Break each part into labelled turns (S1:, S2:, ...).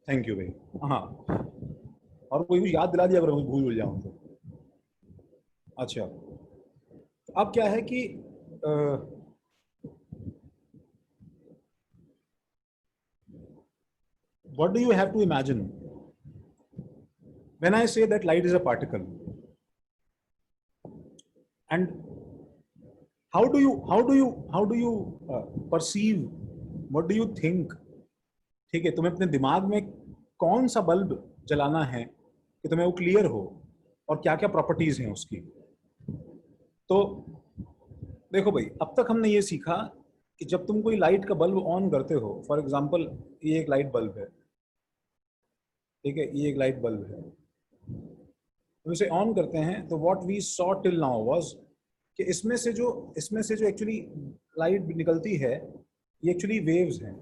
S1: Thank you भाई। हाँ, और कोई कुछ याद दिला दिया अगर मैं भूल जाऊँ तो। अच्छा, अब क्या है कि what do you have to imagine when I say that light is a particle? And how do you perceive, what do you think? ठीक है, तुम्हें अपने दिमाग में कौन सा बल्ब जलाना है कि तुम्हें वो क्लियर हो, और क्या क्या प्रॉपर्टीज हैं उसकी। तो देखो भाई, अब तक हमने ये सीखा कि जब तुम कोई लाइट का बल्ब ऑन करते हो, फॉर एग्जांपल ये एक लाइट बल्ब है, ठीक है, ये एक लाइट बल्ब है, तो इसे ऑन करते हैं तो what we saw till now was कि इसमें से जो एक्चुअली लाइट निकलती है, ये एक्चुअली वेव्स हैं,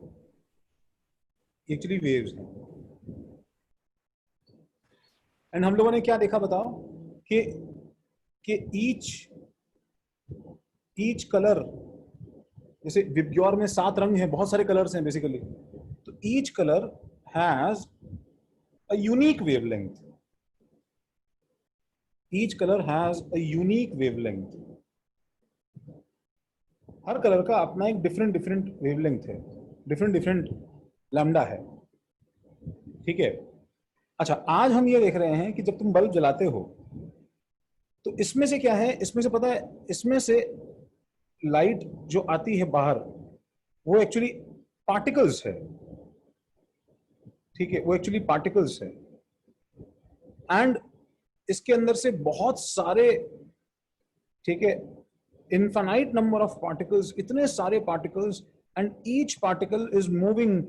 S1: एंड हम लोगों ने क्या देखा बताओ कि ईच कलर, जैसे विबग्योर में 7 रंग हैं, बहुत सारे कलर्स हैं बेसिकली, तो each colour has a unique wavelength, each colour has a unique wavelength. Her colour का अपना एक डिफरेंट वेवलेंथ है, डिफरेंट लैम्डा है, ठीक है। अच्छा, आज हम ये देख रहे हैं कि जब तुम बल्ब जलाते हो तो इसमें से क्या है, इसमें से पता है, इसमें से लाइट जो आती है बाहर वो एक्चुअली पार्टिकल्स है, ठीक है, वो एक्चुअली पार्टिकल्स है, एंड इसके अंदर से बहुत सारे, ठीक है, इनफाइनाइट नंबर ऑफ पार्टिकल्स, इतने सारे particles, and each particle is moving,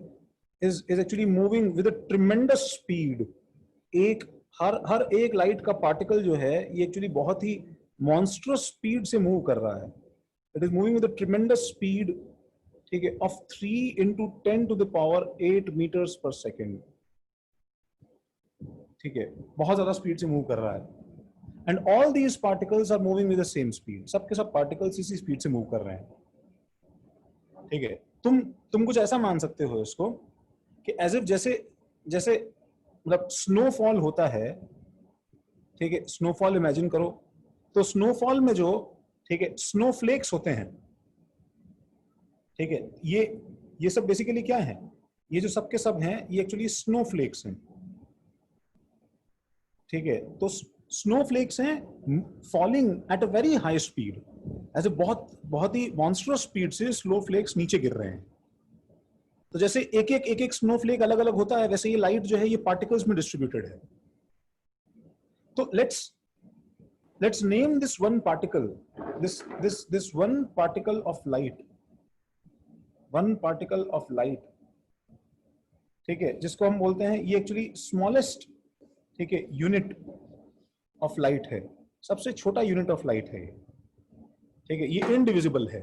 S1: is actually moving with a tremendous speed. एक हर एक लाइट का पार्टिकल जो है ये एक्चुअली बहुत ही मॉन्स्ट्रस स्पीड से मूव कर रहा है। It is moving with a tremendous speed, ठीक है, ऑफ 3 × 10⁸ मीटर्स पर सेकेंड, ठीक है, बहुत ज्यादा स्पीड से मूव कर रहा है। And all these particles are moving with the same speed, सबके सब पार्टिकल्स इसी स्पीड से मूव कर रहे हैं, ठीक है। तुम कुछ ऐसा मान सकते हो इसको कि एज इफ जैसे जैसे मतलब स्नोफॉल होता है, ठीक है, स्नोफॉल इमेजिन करो, तो स्नोफॉल में जो, ठीक है, स्नोफ्लेक्स होते हैं, ठीक है, ये सब बेसिकली क्या है, ये जो सबके सब हैं ये एक्चुअली स्नोफ्लेक्स हैं, ठीक है। तो स्नोफ्लेक्स हैं falling at a very high speed, ऐसे बहुत ही मॉन्स्ट्रस स्पीड से स्नोफ्लेक्स नीचे गिर रहे हैं। तो जैसे एक एक स्नोफ्लेक अलग अलग होता है, वैसे ये लाइट जो है ये पार्टिकल्स में डिस्ट्रीब्यूटेड है। तो let's name this one particle, this one particle of light, ठीक है, जिसको हम बोलते हैं, ये एक्चुअली स्मॉलेस्ट, ठीक है, यूनिट ऑफ लाइट है, सबसे छोटा यूनिट ऑफ लाइट है, ठीक है, ये इनडिविजिबल है,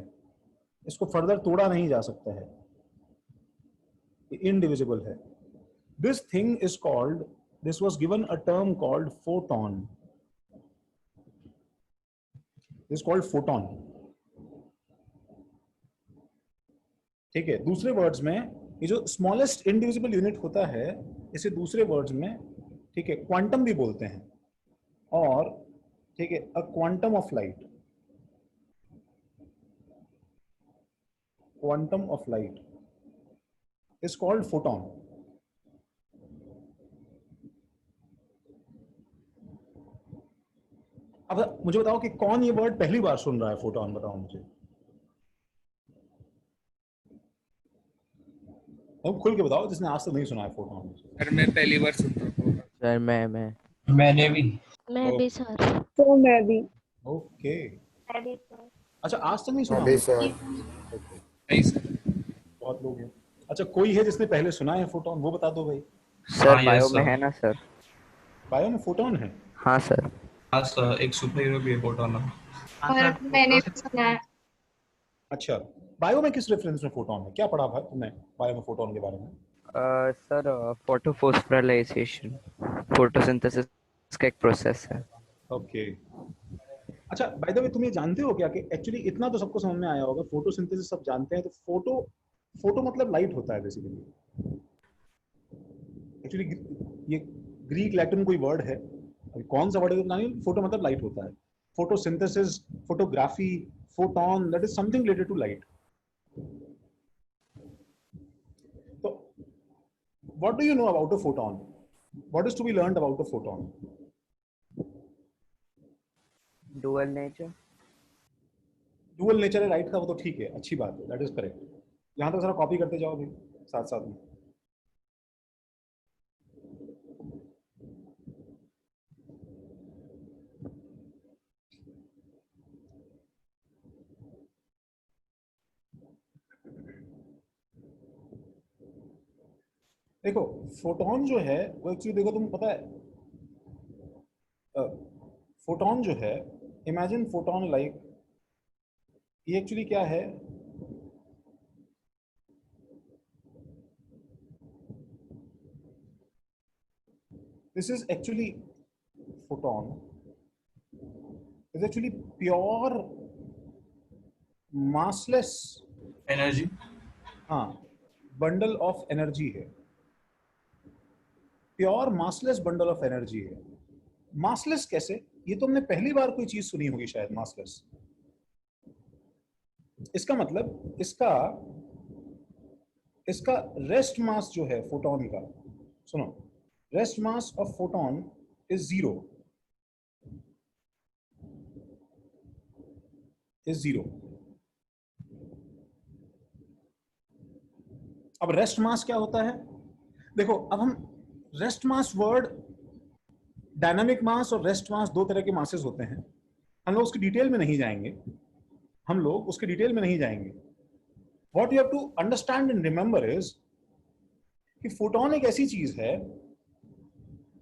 S1: इसको फर्दर तोड़ा नहीं जा सकता है, ये इनडिविजिबल है। This thing is called, this was given a term called photon, this called photon, ठीक है। दूसरे वर्ड्स में ये जो स्मॉलेस्ट इंडिविजिबल यूनिट होता है, इसे दूसरे वर्ड्स में, ठीक है, क्वांटम भी बोलते हैं, और ठीक है, a quantum of light, quantum of light is called photon. अब मुझे बताओ कि कौन ये वर्ड पहली बार सुन रहा है, फोटॉन, बताओ मुझे, अब खुल के बताओ जिसने आज तक नहीं सुना है फोटॉन।
S2: सर मैं पहली बार सुन रहा हूँ।
S3: सर
S2: मैंने भी
S1: सर।
S4: तो मैं भी।
S1: ओके, अच्छा, आज तक नहीं सुना
S5: अभी सर
S2: नहीं सर।
S1: बहुत लोग हैं। अच्छा, कोई है जिसने पहले सुना है फोटॉन, वो बता दो भाई।
S3: सर बायो में है ना सर?
S1: बायो में फोटॉन है?
S3: हाँ सर।
S2: हाँ सर, एक सुपर हीरो भी है फोटॉन।
S4: और मैंने भी सुना है।
S1: अच्छा, बायो में किस रेफरेंस में फोटॉन है, क्या पढ़ा भाई तुमने बायो में फोटॉन के बारे में?
S3: सर फोटोफॉस्फोराइलेशन, फोटोसिंथेसिस का एक प्रोसेस है।
S1: ओके, अच्छा, बाय द वे तुम ये जानते हो क्या कि एक्चुअली इतना तो सबको समझ में आया होगा, फोटोसिंथेसिस सब जानते हैं, तो फोटो मतलब लाइट होता है बेसिकली। एक्चुअली ये ग्रीक लैटिन कोई वर्ड है, अभी कौन सा वर्ड है पता नहीं। फोटो मतलब लाइट होता है, photosynthesis, photography, photon, that is something related to light. तो what do you know about a photon? What is to be learned about a photon?
S3: Dual nature.
S1: Dual nature है light का, वो तो ठीक है, अच्छी बात है, दैट इज करेक्ट। यहाँ तक सारा कॉपी करते जाओ भाई साथ साथ में। देखो फोटोन जो है वो एक्चुअली, देखो तुम पता है, फोटोन जो है, इमेजिन फोटोन लाइक, ये एक्चुअली क्या है, this is actually photon is actually pure massless,
S2: energy.
S1: हाँ, बंडल ऑफ एनर्जी है, pure massless bundle of energy है। मासलेस कैसे? ये तुमने पहली बार कोई चीज सुनी होगी शायद, मासलेस। इसका मतलब इसका रेस्ट मास जो है फोटोन का, सुनो, rest mass of photon is zero. अब रेस्ट मास क्या होता है? देखो अब हम रेस्ट मास वर्ड, डायनामिक मास और रेस्ट मास दो तरह के मासेस होते हैं। हम लोग उसकी डिटेल में नहीं जाएंगे, what you have to understand and remember is कि फोटोन एक ऐसी चीज है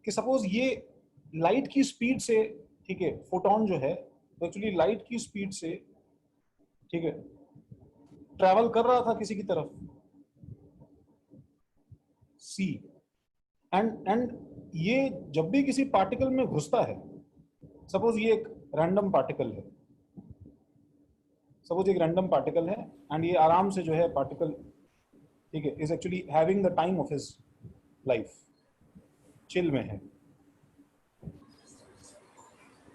S1: कि सपोज ये लाइट की स्पीड से, ठीक है, फोटोन जो है तो एक्चुअली लाइट की स्पीड से, ठीक है, ट्रैवल कर रहा था किसी की तरफ, सी, एंड ये जब भी किसी पार्टिकल में घुसता है, सपोज ये एक रैंडम पार्टिकल है, एंड ये आराम से जो है पार्टिकल, ठीक है, is actually having the time of his life, chill में है।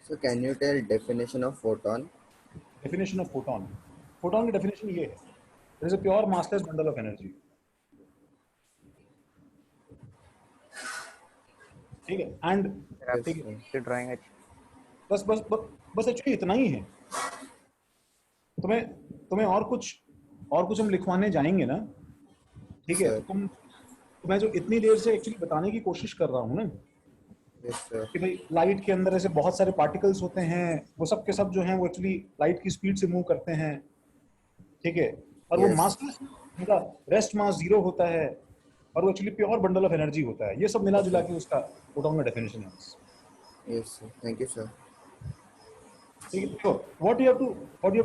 S5: So can you tell definition of photon?
S1: Definition of photon की डेफिनेशन ये है, it is a pure massless bundle of energy. ठीक है, एंड ठीक है,
S3: आपकी ड्राइंग अच्छी।
S1: बस बस बस बस एक्चुअली इतना ही है। तुम्हें और कुछ हम लिखवाने जाएंगे ना, ठीक है,
S5: Sir.
S1: तो मैं जो इतनी देर से एक्चुअली बताने की कोशिश कर रहा हूँ ना,
S5: Yes, sir.
S1: कि भाई लाइट के अंदर ऐसे बहुत सारे पार्टिकल्स होते हैं, वो सब के सब जो हैं वो एक्चुअली लाइट की स्पीड से मूव करते हैं, ठीक है, और वो
S5: Yes.
S1: मासलेस, उनका रेस्ट मास जीरो होता है, और वो actually pure bundle of energy होता है। ये सब मिला जुला के उसका फोटोन का डेफिनेशन है।
S5: Yes, sir. Thank you, sir.
S1: ठीक है, तो what you have to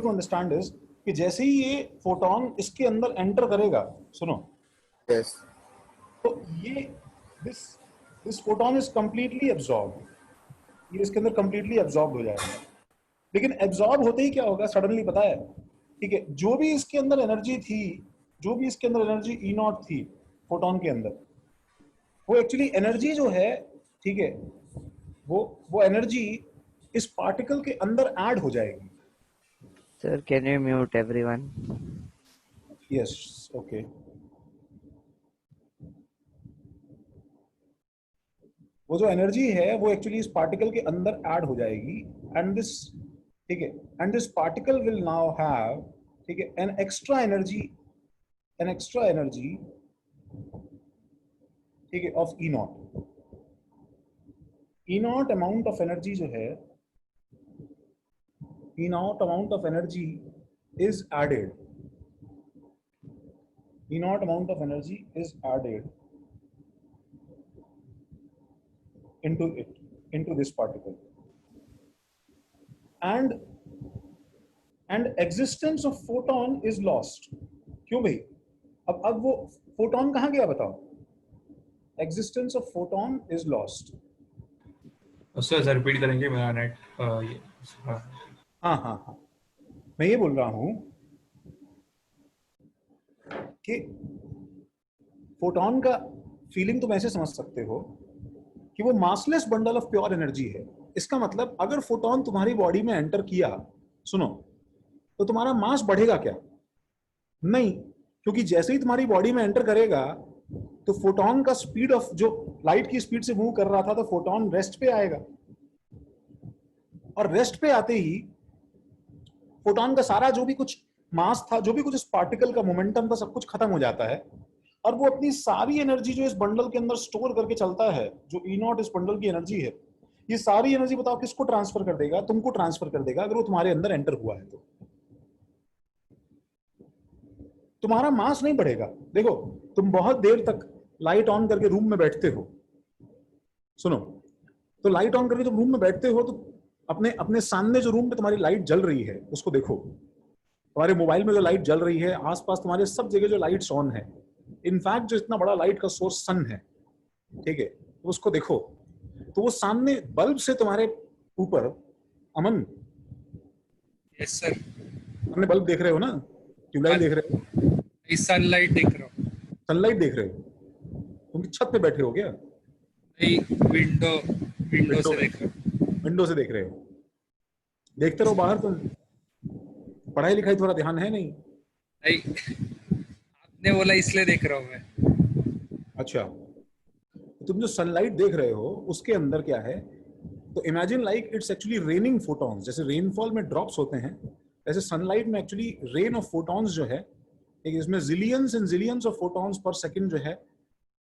S1: understand is कि जैसे ही ये फोटोन इसके अंदर एंटर करेगा, सुनो,
S5: Yes.
S1: तो ये this photon is completely absorb, ये इसके अंदर कंप्लीटली एब्जॉर्ब हो जाएगा। लेकिन एब्जॉर्ब होते ही क्या होगा सडनली, पता है? ठीक है, जो भी इसके अंदर एनर्जी ई नॉट थी फोटोन के अंदर, वो एक्चुअली एनर्जी जो है, ठीक है, वो एनर्जी इस पार्टिकल के अंदर ऐड हो जाएगी।
S3: Sir can you mute everyone?
S1: Yes, okay. वो जो एनर्जी है वो एक्चुअली इस पार्टिकल के अंदर ऐड हो जाएगी, एंड दिस, ठीक है, and this particle will now have, ठीक है, एन एक्स्ट्रा एनर्जी, ठीक है, of E naught amount of energy जो है, E naught amount of energy is added, into this particle, and existence of photon is lost। क्यों भाई? अब वो फोटोन कहाँ गया बताओ? Existence of photon is lost।
S2: उससे सर रिपीट करेंगे, मेरा नेट ये
S1: हाँ, मैं ये बोल रहा हूँ कि फीलिंग तुम ऐसे समझ सकते हो कि वो massless bundle of pure energy है। इसका मतलब अगर फोटोन तुम्हारी बॉडी में एंटर किया, सुनो, तो तुम्हारा मास बढ़ेगा क्या? नहीं, क्योंकि जैसे ही तुम्हारी बॉडी में एंटर करेगा तो फोटोन का स्पीड ऑफ जो लाइट की स्पीड से मूव कर रहा था, तो फोटोन रेस्ट पे आएगा, और रेस्ट पे आते ही फोटोन का सारा जो भी कुछ मास था, जो भी कुछ इस पार्टिकल का मोमेंटम था, सब कुछ खत्म हो जाता है, और वो अपनी सारी एनर्जी जो इस बंडल के अंदर स्टोर करके चलता है, जो ई नॉट इस बंडल की एनर्जी है, ये सारी एनर्जी बताओ किसको ट्रांसफर कर देगा? तुमको ट्रांसफर कर देगा, अगर वो तुम्हारे अंदर एंटर हुआ है तो। तुम्हारा मास नहीं बढ़ेगा। देखो, तुम बहुत देर तक लाइट ऑन करके रूम में बैठते हो, सुनो, तो लाइट ऑन करके तुम रूम में बैठते हो, तो अपने अपने सामने जो रूम पे तुम्हारी लाइट जल रही है उसको देखो, तुम्हारे मोबाइल में जो लाइट जल रही है, आसपास तुम्हारे सब जगह जो लाइट्स ऑन है, इनफैक्ट जो इतना बड़ा लाइट का सोर्स सन है, ठीक है, तो उसको देखो, तो वो सामने बल्ब से तुम्हारे ऊपर, अमन,
S6: यस सर,
S1: सामने बल्ब देख रहे हो ना, ट्यूबलाइट देख रहे हो,
S6: इस सनलाइट देख रहा हूँ।
S1: सनलाइट देख रहे हो, तुम छत पे बैठे हो क्या?
S6: नहीं, विंडो से देख रहा हूँ।
S1: विंडो से देख रहे हो, देखते रहो बाहर, तुम पढ़ाई लिखाई थोड़ा ध्यान है नहीं?
S6: नहीं, आपने बोला इसलिए देख रहा हूँ मैं।
S1: अच्छा, तुम जो सनलाइट देख रहे हो उसके अंदर क्या है? तो imagine like it's actually raining photons. जैसे रेनफॉल में ड्रॉप्स होते हैं, ऐसे सनलाइट में एक्चुअली रेन ऑफ फोटॉन्स जो है, एक इसमें zillions and zillions of photons per second जो है,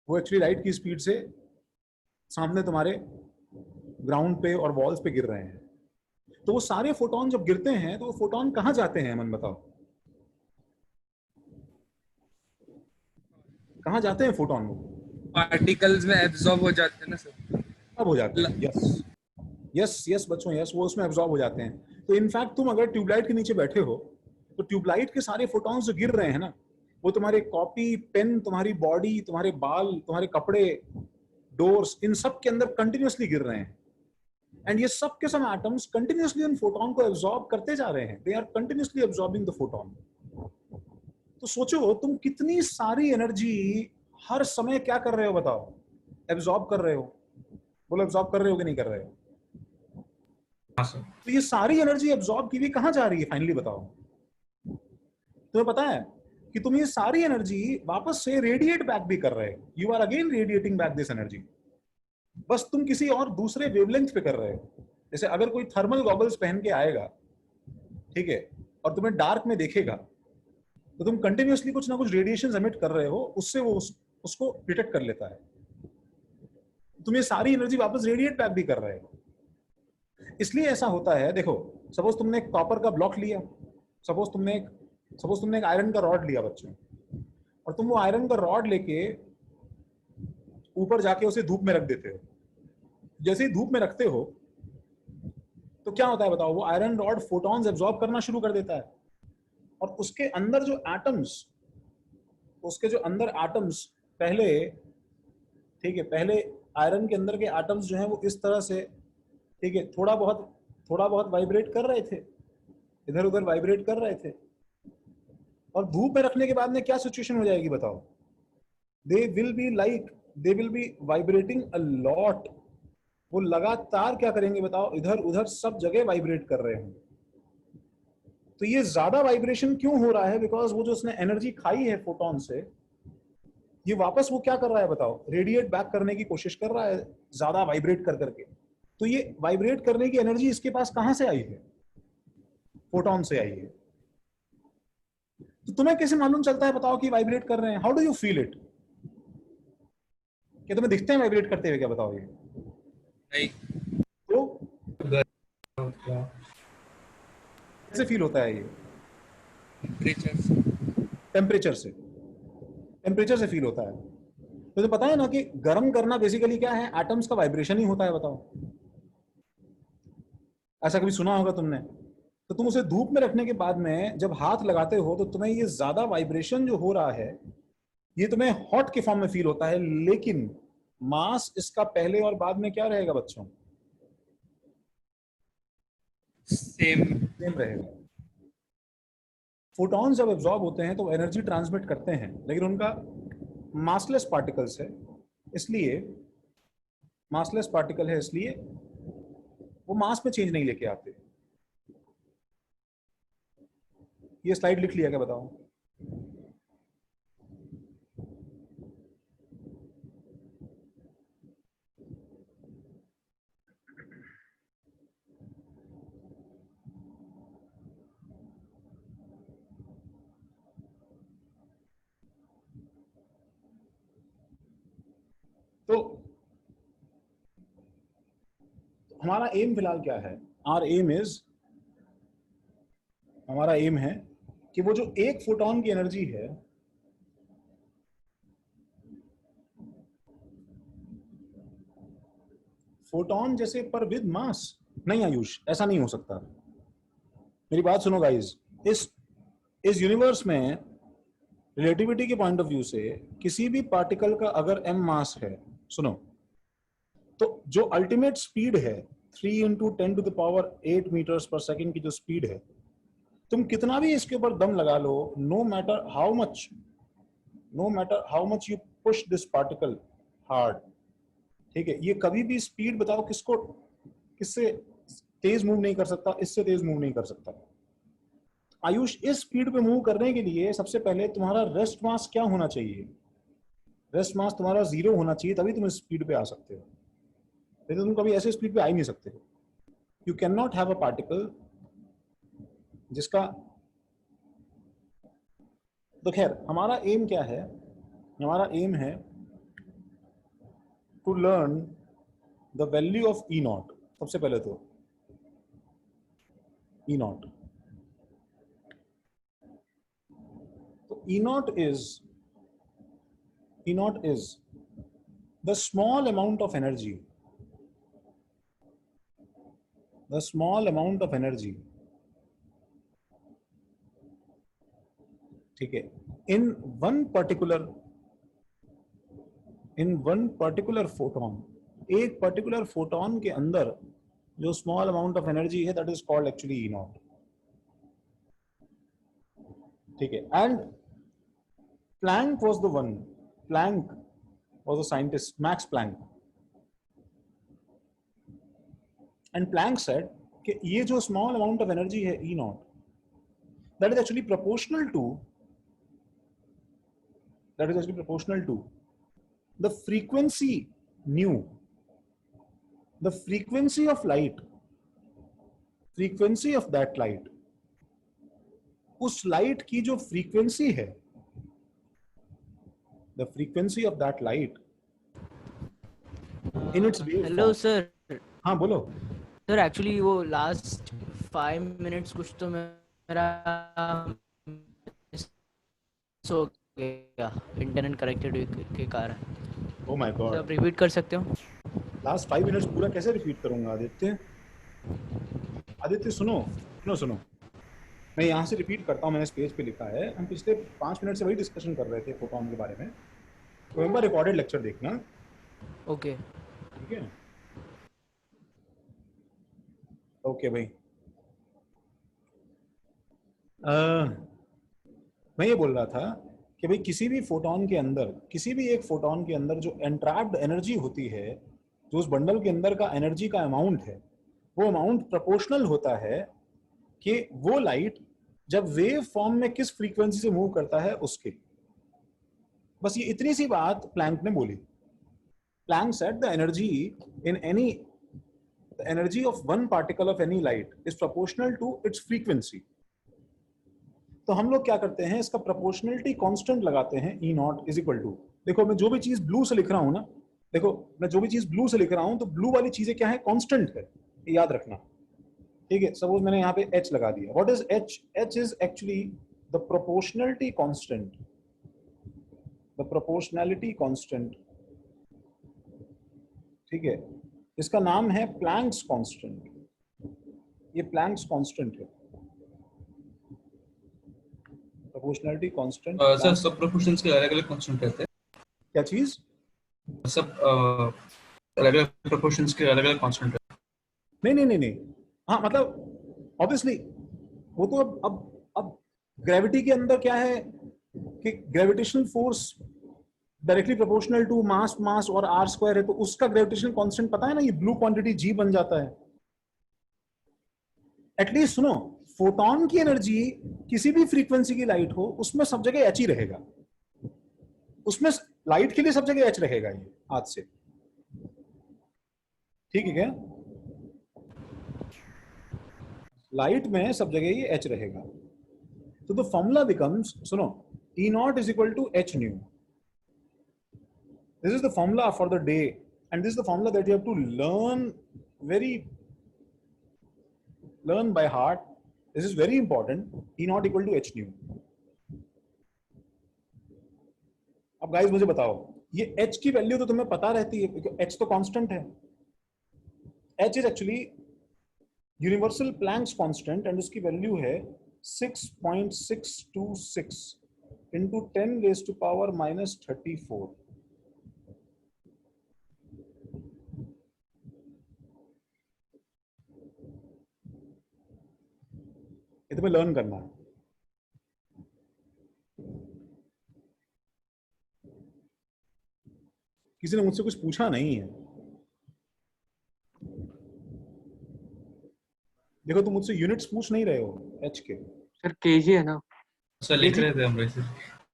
S1: वो एक्चुअली लाइट की स्पीड से सामने तुम्हारे ग्राउंड पे और वॉल्स पे गिर रहे हैं। तो वो सारे फोटॉन जब गिरते हैं तो वो फोटॉन कहाँ जाते हैं, मन बताओ, कहाँ जाते हैं फोटॉन?
S6: पार्टिकल्स में एब्जॉर्ब हो जाते हैं ना सर।
S1: अब हो जाते हैं, यस यस यस बच्चों, यस, वो उसमें एब्जॉर्ब हो जाते हैं। तो इनफैक्ट तुम अगर ट्यूबलाइट के नीचे बैठे हो तो ट्यूबलाइट के सारे फोटॉन्स जो गिर रहे हैं ना, वो तुम्हारे कॉपी, पेन, तुम्हारी बॉडी, तुम्हारे बाल, तुम्हारे कपड़े, डोर्स, इन सब के अंदर कंटिन्यूअसली गिर रहे हैं। एंड ये सब के सब एटम्स कंटिन्यूअसली उन फोटॉन को एब्जॉर्ब करते जा रहे हैं, they are continuously absorbing the photon. तो सोचो तुम कितनी सारी एनर्जी हर समय क्या कर रहे हो, बताओ, एब्जॉर्ब कर रहे हो। बोलो, एब्जॉर्ब कर रहे हो कि नहीं कर रहे हो?
S2: हाँ सर।
S1: तो ये सारी एनर्जी एब्जॉर्ब की हुई कहाँ जा रही है फाइनली, बताओ? तुम्हें पता है कि तुम ये सारी एनर्जी वापस से रेडिएट बैक भी कर रहे हो, you are again radiating back this energy, बस तुम किसी और दूसरे वेवलेंथ पे कर रहे हो। जैसे अगर कोई थर्मल गॉगल्स पहन के आएगा, ठीक है, और तुम्हें डार्क में देखेगा, तो तुम कंटिन्यूअसली कुछ ना कुछ रेडिएशन एमिट कर रहे हो, उससे वो उसको डिटेक्ट कर लेता है। तुम ये सारी एनर्जी वापस रेडिएट बैक भी कर रहे हो। इसलिए ऐसा होता है। देखो, सपोज तुमने एक कॉपर का ब्लॉक लिया, सपोज तुमने एक आयरन का रॉड लिया बच्चों, और तुम वो आयरन का रॉड लेके ऊपर जाके उसे धूप में रख देते हो। जैसे ही धूप में रखते हो तो क्या होता है बताओ? वो आयरन रॉड फोटॉन्स एब्जॉर्ब करना शुरू कर देता है, और उसके अंदर जो एटम्स, पहले, ठीक है, पहले आयरन के अंदर के एटम्स जो हैं वो इस तरह से, ठीक है, थोड़ा बहुत वाइब्रेट कर रहे थे, इधर उधर वाइब्रेट कर रहे थे, और धूप में रखने के बाद में क्या सिचुएशन हो जाएगी बताओ? They will be vibrating a lot. वो लगातार क्या करेंगे बताओ? इधर उधर सब जगह वाइब्रेट कर रहे हैं। तो ये ज्यादा वाइब्रेशन क्यों हो रहा है? बिकॉज वो जो उसने एनर्जी खाई है फोटॉन से, ये वापस वो क्या कर रहा है बताओ? रेडिएट बैक करने की कोशिश कर रहा है, ज्यादा वाइब्रेट कर करके। तो ये वाइब्रेट करने की एनर्जी इसके पास कहां से आई है? फोटॉन से आई है। तो तुम्हें कैसे मालूम चलता है बताओ कि वाइब्रेट कर रहे हैं? How do you feel it? क्या तुम्हें दिखते हैं वाइब्रेट करते हुए? क्या बताओ ये?
S6: नहीं,
S1: तो कैसे फील होता है ये? टेम्परेचर से फील होता है। तो पता है ना कि गर्म करना बेसिकली क्या है? एटम्स का वाइब्रेशन ही होता है, बताओ। ऐसा कभी सुना होगा तुमने? तो तुम उसे धूप में रखने के बाद में जब हाथ लगाते हो तो तुम्हें ये ज्यादा वाइब्रेशन जो हो रहा है ये तुम्हें हॉट के फॉर्म में फील होता है, लेकिन मास इसका पहले और बाद में क्या रहेगा बच्चों?
S6: सेम
S1: रहेगा। फोटॉन जब एब्जॉर्ब होते हैं तो एनर्जी ट्रांसमिट करते हैं, लेकिन उनका मासलेस पार्टिकल्स है, इसलिए मासलेस पार्टिकल है, इसलिए वो मास में चेंज नहीं लेके आते। ये स्लाइड लिख लिया क्या बताओ? तो हमारा एम फिलहाल क्या है? हमारा एम है कि वो जो एक फोटोन की एनर्जी है, फोटोन जैसे पर विद मास। नहीं आयुष, ऐसा नहीं हो सकता। मेरी बात सुनो गाइस, इस यूनिवर्स में रिलेटिविटी के पॉइंट ऑफ व्यू से किसी भी पार्टिकल का अगर m मास है, सुनो, तो जो अल्टीमेट स्पीड है 3 × 10⁸ मीटर्स पर सेकेंड की जो स्पीड है, तुम कितना भी इसके ऊपर दम लगा लो, no matter how much you push this particle hard, ठीक है, ये कभी भी स्पीड बताओ किससे तेज मूव नहीं कर सकता, इससे तेज मूव नहीं कर सकता। आयुष, इस स्पीड पे मूव करने के लिए सबसे पहले तुम्हारा रेस्ट मास क्या होना चाहिए? रेस्ट मास तुम्हारा 0 होना चाहिए, तभी तुम इस स्पीड पे आ सकते हो। नहीं तो तुम कभी ऐसे स्पीड पे आ ही नहीं सकते हो। You can not have a particle जिसका, तो खैर हमारा एम क्या है? हमारा एम है to learn the value of E naught. सबसे पहले तो ई नॉट, तो E naught is the small amount of energy, ठीक है, इन वन पर्टिकुलर फोटोन, एक पर्टिकुलर फोटोन के अंदर जो स्मॉल अमाउंट ऑफ एनर्जी है, that is called actually E naught, ठीक है। And Planck was a scientist, Max Planck, and Planck said कि ये जो small amount of energy है E naught, that is actually proportional to the frequency nu, the frequency of light, frequency of that light, उस light की जो frequency है, the frequency of that light in its wave
S7: hello
S1: form.
S7: Sir.
S1: हाँ बोलो
S7: sir actually वो last 5 minutes कुछ तो मेरा miss हो गया इंटरनेट कनेक्टेड के कारण।
S1: Oh my
S7: sir
S1: God.
S7: आप रिपीट कर सकते हो?
S1: लास्ट 5 मिनट्स पूरा कैसे रिपीट करूंगा आदित्य? सुनो, मैं यहाँ से रिपीट करता हूँ, मैंने इस पेज पे लिखा है, हम पिछले 5 मिनट से वही डिस्कशन कर रहे थे फोटोन के बारे में, तो एक बार रिकॉर्डेड लेक्चर देखना।
S7: ओके
S1: ठीक है, ओके भाई। मैं ये बोल रहा था कि भाई किसी भी फोटोन के अंदर, किसी भी एक फोटोन के अंदर जो एंट्रैप्ड एनर्जी होती है, जो उस बंडल के अंदर का एनर्जी का अमाउंट है, वो अमाउंट प्रोपोर्शनल होता है कि वो लाइट जब वेव फॉर्म में किस फ्रीक्वेंसी से मूव करता है उसके। बस ये इतनी सी बात प्लैंक ने बोली। Planck said the energy of one particle of any light is proportional to its frequency. तो हम लोग क्या करते हैं, इसका प्रोपोर्शनलिटी कांस्टेंट लगाते हैं, ई नॉट इज इक्वल टू, देखो मैं जो भी चीज ब्लू से लिख रहा हूं ना, देखो मैं जो भी चीज ब्लू से लिख रहा हूं तो ब्लू वाली चीजें क्या है, कांस्टेंट है, याद रखना। ठीक है, सपोज मैंने यहाँ पे h लगा दिया, what is h? h is actually the proportionality constant, the proportionality constant. ठीक है, इसका नाम है प्लैंक्स कांस्टेंट, ये प्लैंक्स कांस्टेंट है, प्रोपोर्शनैलिटी कांस्टेंट।
S2: सर सब प्रोपोर्शंस के अलग-अलग कांस्टेंट रहते हैं।
S1: क्या चीज?
S2: सब अलग-अलग प्रोपोर्शंस के अलग-अलग कांस्टेंट रहते हैं।
S1: नहीं, हाँ मतलब ऑब्वियसली वो तो अब ग्रेविटी के अंदर क्या है कि gravitational force directly proportional to mass mass और आर स्क्वायर है, तो उसका ग्रेविटेशनल कांस्टेंट पता है ना, ये ब्लू क्वांटिटी जी बन जाता है। एटलीस्ट सुनो, फोटोन की एनर्जी किसी भी फ्रीक्वेंसी की लाइट हो उसमें सब जगह एच ही रहेगा, उसमें लाइट के लिए सब जगह एच रहेगा ये आज से, ठीक है क्या? लाइट में सब जगह ये एच रहेगा। तो द फॉर्मूला बिकम्स, सुनो, E naught is equal to h nu. This is the formula for the day, and this is the formula that you have to learn by heart. This is very important. E naught equal to h nu. अब guys मुझे बताओ, ये h की value तो तुम्हें पता रहती है क्योंकि h तो कांस्टेंट है। h is actually universal Planck's constant and उसकी वैल्यू है 6.626 into 10 raised to power minus 34। ये तुम्हें लर्न करना है। किसी ने मुझसे कुछ पूछा नहीं है। देखो तुम मुझसे यूनिट्स पूछ नहीं रहे हो एच के।
S6: सर केजी है ना?
S2: सर लिख रहे थे हम वैसे।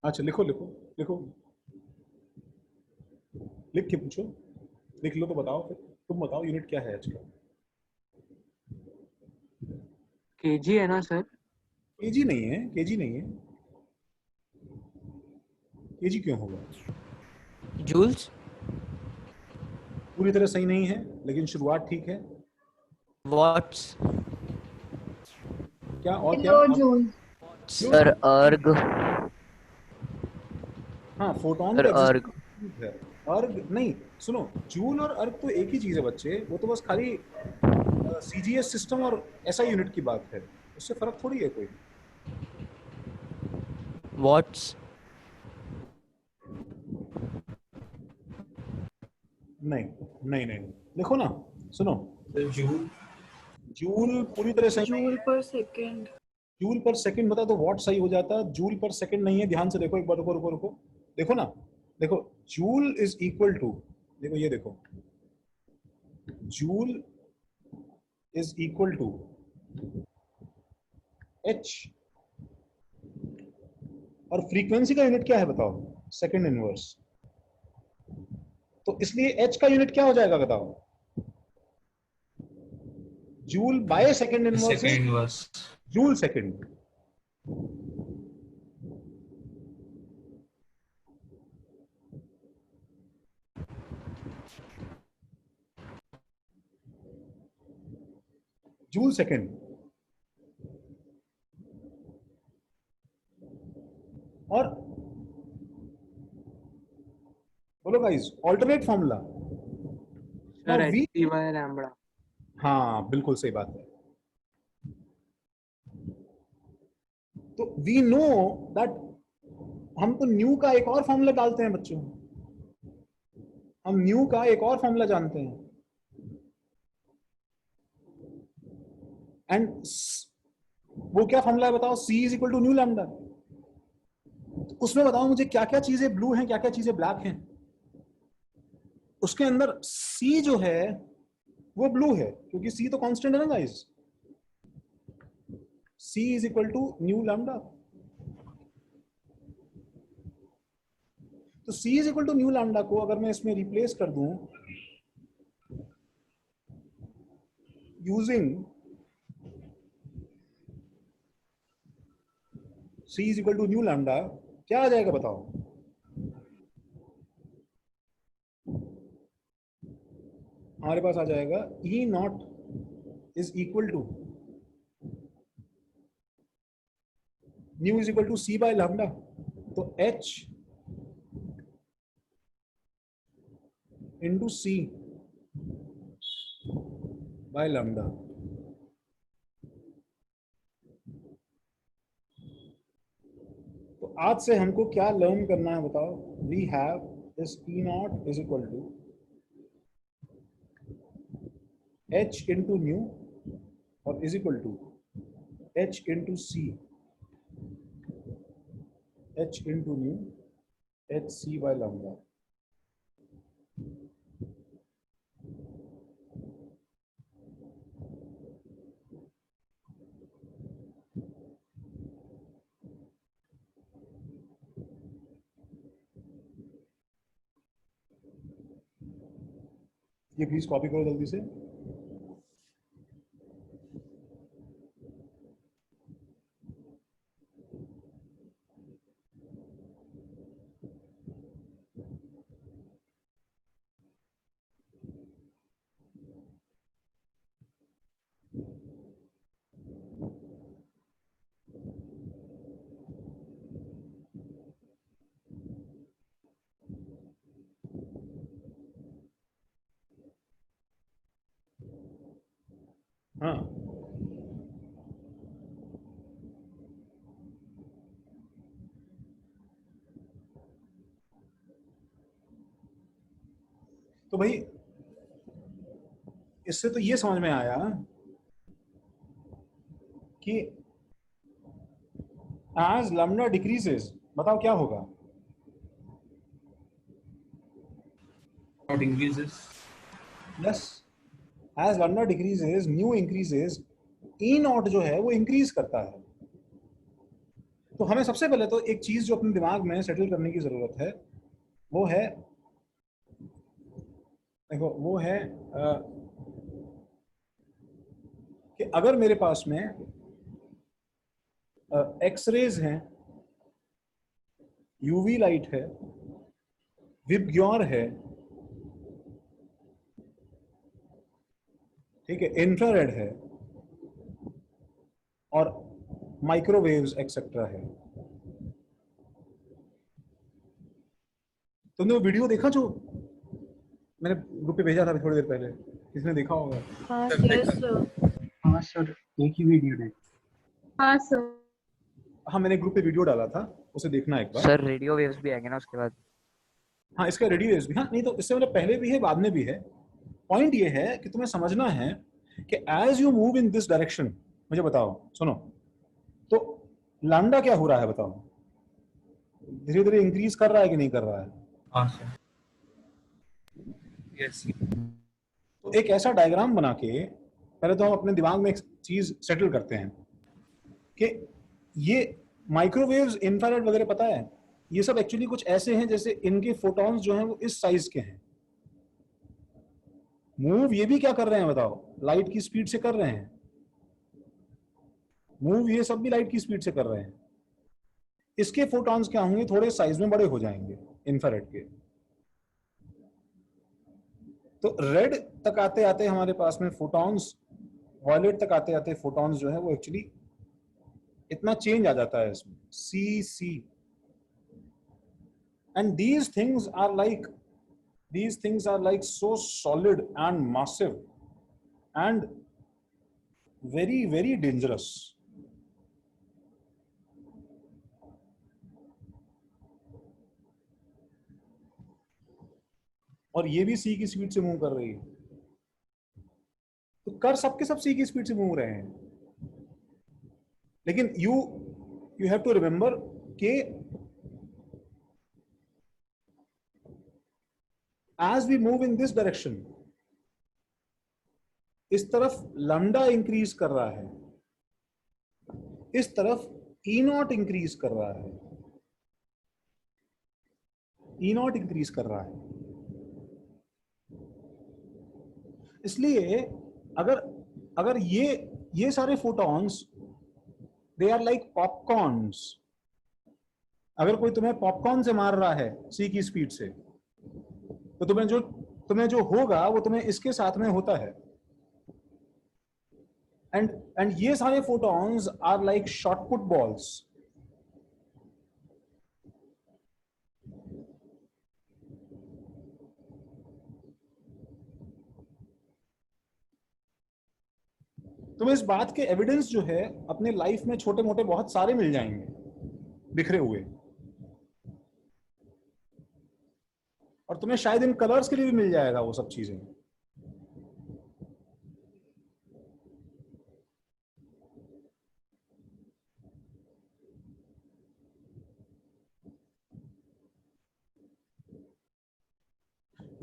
S1: अच्छा लिखो लिखो लिखो, लिख के पूछो, लिख लो तो बताओ, फिर तुम बताओ यूनिट क्या है एच का।
S6: केजी है ना सर?
S1: केजी नहीं है, केजी नहीं है। केजी क्यों होगा?
S7: जूल्स?
S1: पूरी तरह सही नहीं है लेकिन शुरुआत ठीक है।
S7: वॉट्स?
S1: क्या और क्या?
S4: Kilo joule.
S3: सर अर्ग?
S1: हाँ, फोटोन
S3: सर
S1: का
S3: अर्ग?
S1: है। अर्ग नहीं, सुनो, जूल और अर्ग तो एक ही चीज है बच्चे, वो तो बस खाली सीजीएस सिस्टम और ऐसा यूनिट की बात है, उससे फर्क थोड़ी है कोई।
S7: वॉट्स?
S1: नहीं नहीं नहीं, लिखो ना, सुनो,
S2: जूल,
S1: जूल पूरी तरह सही नहीं
S4: जूल
S1: है।
S4: पर सेकंड।
S1: जूल पर सेकंड होता तो वॉट सही हो जाता, जूल पर सेकंड नहीं है। ध्यान से देखो एक बार, रुको रुको रुको, देखो ना, देखो, जूल इज इक्वल टू, देखो ये देखो, joule is equal to H, और फ्रीक्वेंसी का यूनिट क्या है बताओ? Second inverse. तो इसलिए एच का यूनिट क्या हो जाएगा बताओ? Joule by second inverse
S2: second inverse.
S1: Joule second. Joule second. और बोलो guys, alternate formula.
S6: Sir
S1: Now we-
S6: H by lambda.
S1: हाँ बिल्कुल सही बात है। तो वी नो दैट, हम तो न्यू का एक और फॉर्मूला डालते हैं बच्चों, हम न्यू का एक और फॉर्मूला जानते हैं, एंड वो क्या फॉर्मूला है बताओ? C is equal to nu lambda. उसमें बताओ मुझे क्या क्या चीजें ब्लू हैं, क्या क्या चीजें ब्लैक हैं। उसके अंदर C जो है वो ब्लू है क्योंकि C तो कांस्टेंट है ना guys. C is equal to nu lambda. तो C is equal to nu lambda को अगर मैं इसमें रिप्लेस कर दूं using C is equal to nu lambda, क्या आ जाएगा बताओ? हमारे पास आ जाएगा E naught is equal to nu is equal to C by lambda. तो H into C by lambda. तो आज से हमको क्या लर्न करना है बताओ? We have this E naught is equal to H into nu और is equal to H into C, H into nu hc by lambda. ये प्लीज कॉपी करो जल्दी से. हाँ, तो भाई इससे तो ये समझ में आया कि as lambda decreases, बताओ क्या होगा.
S2: Not increases.
S1: Yes, as lambda decreases, mu increases, e naught जो है वो इंक्रीज करता है. तो हमें सबसे पहले तो एक चीज जो अपने दिमाग में सेटल करने की जरूरत है वो है, देखो वो है कि अगर मेरे पास में एक्सरेज हैं, यूवी लाइट है, विबग्योर है, ठीक है, इंफ्रारेड है और माइक्रोवेव्स एक्सेट्रा है. तुमने वो वीडियो देखा जो मैंने ग्रुप पे भेजा था अभी थोड़ी देर पहले? किसने देखा होगा?
S4: हाँ यस सर.
S8: हाँ सर, एक ही वीडियो है.
S4: हाँ सर.
S1: हाँ, मैंने ग्रुप पे वीडियो डाला था, उसे देखना एक बार.
S3: सर रेडियो वेव्स भी आएंगे ना उसके बाद?
S1: हाँ, इसका रेडियो वेव्स भी, हाँ नहीं तो इससे मतलब पहले भी है बाद में भी है. पॉइंट ये है कि तुम्हें समझना है कि as you move in this direction, मुझे बताओ, सुनो, तो लैम्डा क्या हो रहा है बताओ? धीरे धीरे इंक्रीज कर रहा है कि नहीं कर रहा है?
S2: हाँ सर.
S6: यस.
S1: तो एक ऐसा डायग्राम बना के पहले तो हम अपने दिमाग में एक चीज सेटल करते हैं कि ये माइक्रोवेव्स, इंफ्रारेड वगैरह, पता है ये सब एक्चुअली कुछ ऐसे हैं जैसे इनके फोटॉन्स जो हैं वो इस साइज के हैं. मूव ये भी क्या कर रहे हैं बताओ? लाइट की स्पीड से कर रहे हैं. मूव ये सब भी लाइट की स्पीड से कर रहे हैं. इसके फोटॉन्स क्या होंगे? थोड़े साइज में बड़े हो जाएंगे इंफ्रारेड के. तो रेड तक आते आते हमारे पास में फोटॉन्स, वॉयलेट तक आते आते फोटॉन्स जो है वो एक्चुअली इतना चेंज आ जाता है इसमें, C. And these things are like so solid and massive and very very dangerous. और ये भी सी की स्पीड से मूव कर रही है. तो कर सबके सब सी की स्पीड से मूव रहे हैं. लेकिन यू हैव टू रिमेंबर कि as we move in this direction, इस तरफ लैम्डा इंक्रीज कर रहा है, इस तरफ ई नॉट इंक्रीज कर रहा है, ई नॉट इंक्रीज कर रहा है. इसलिए अगर अगर ये सारे photons, they are like popcorns. अगर कोई तुम्हें पॉपकॉर्न से मार रहा है सी की स्पीड से, तो तुम्हें जो होगा वो तुम्हें इसके साथ में होता है. एंड ये सारे photons are like shot put balls. तुम्हें इस बात के एविडेंस जो है अपने लाइफ में छोटे मोटे बहुत सारे मिल जाएंगे बिखरे हुए, और तुम्हें शायद इन कलर्स के लिए भी मिल जाएगा वो सब चीजें.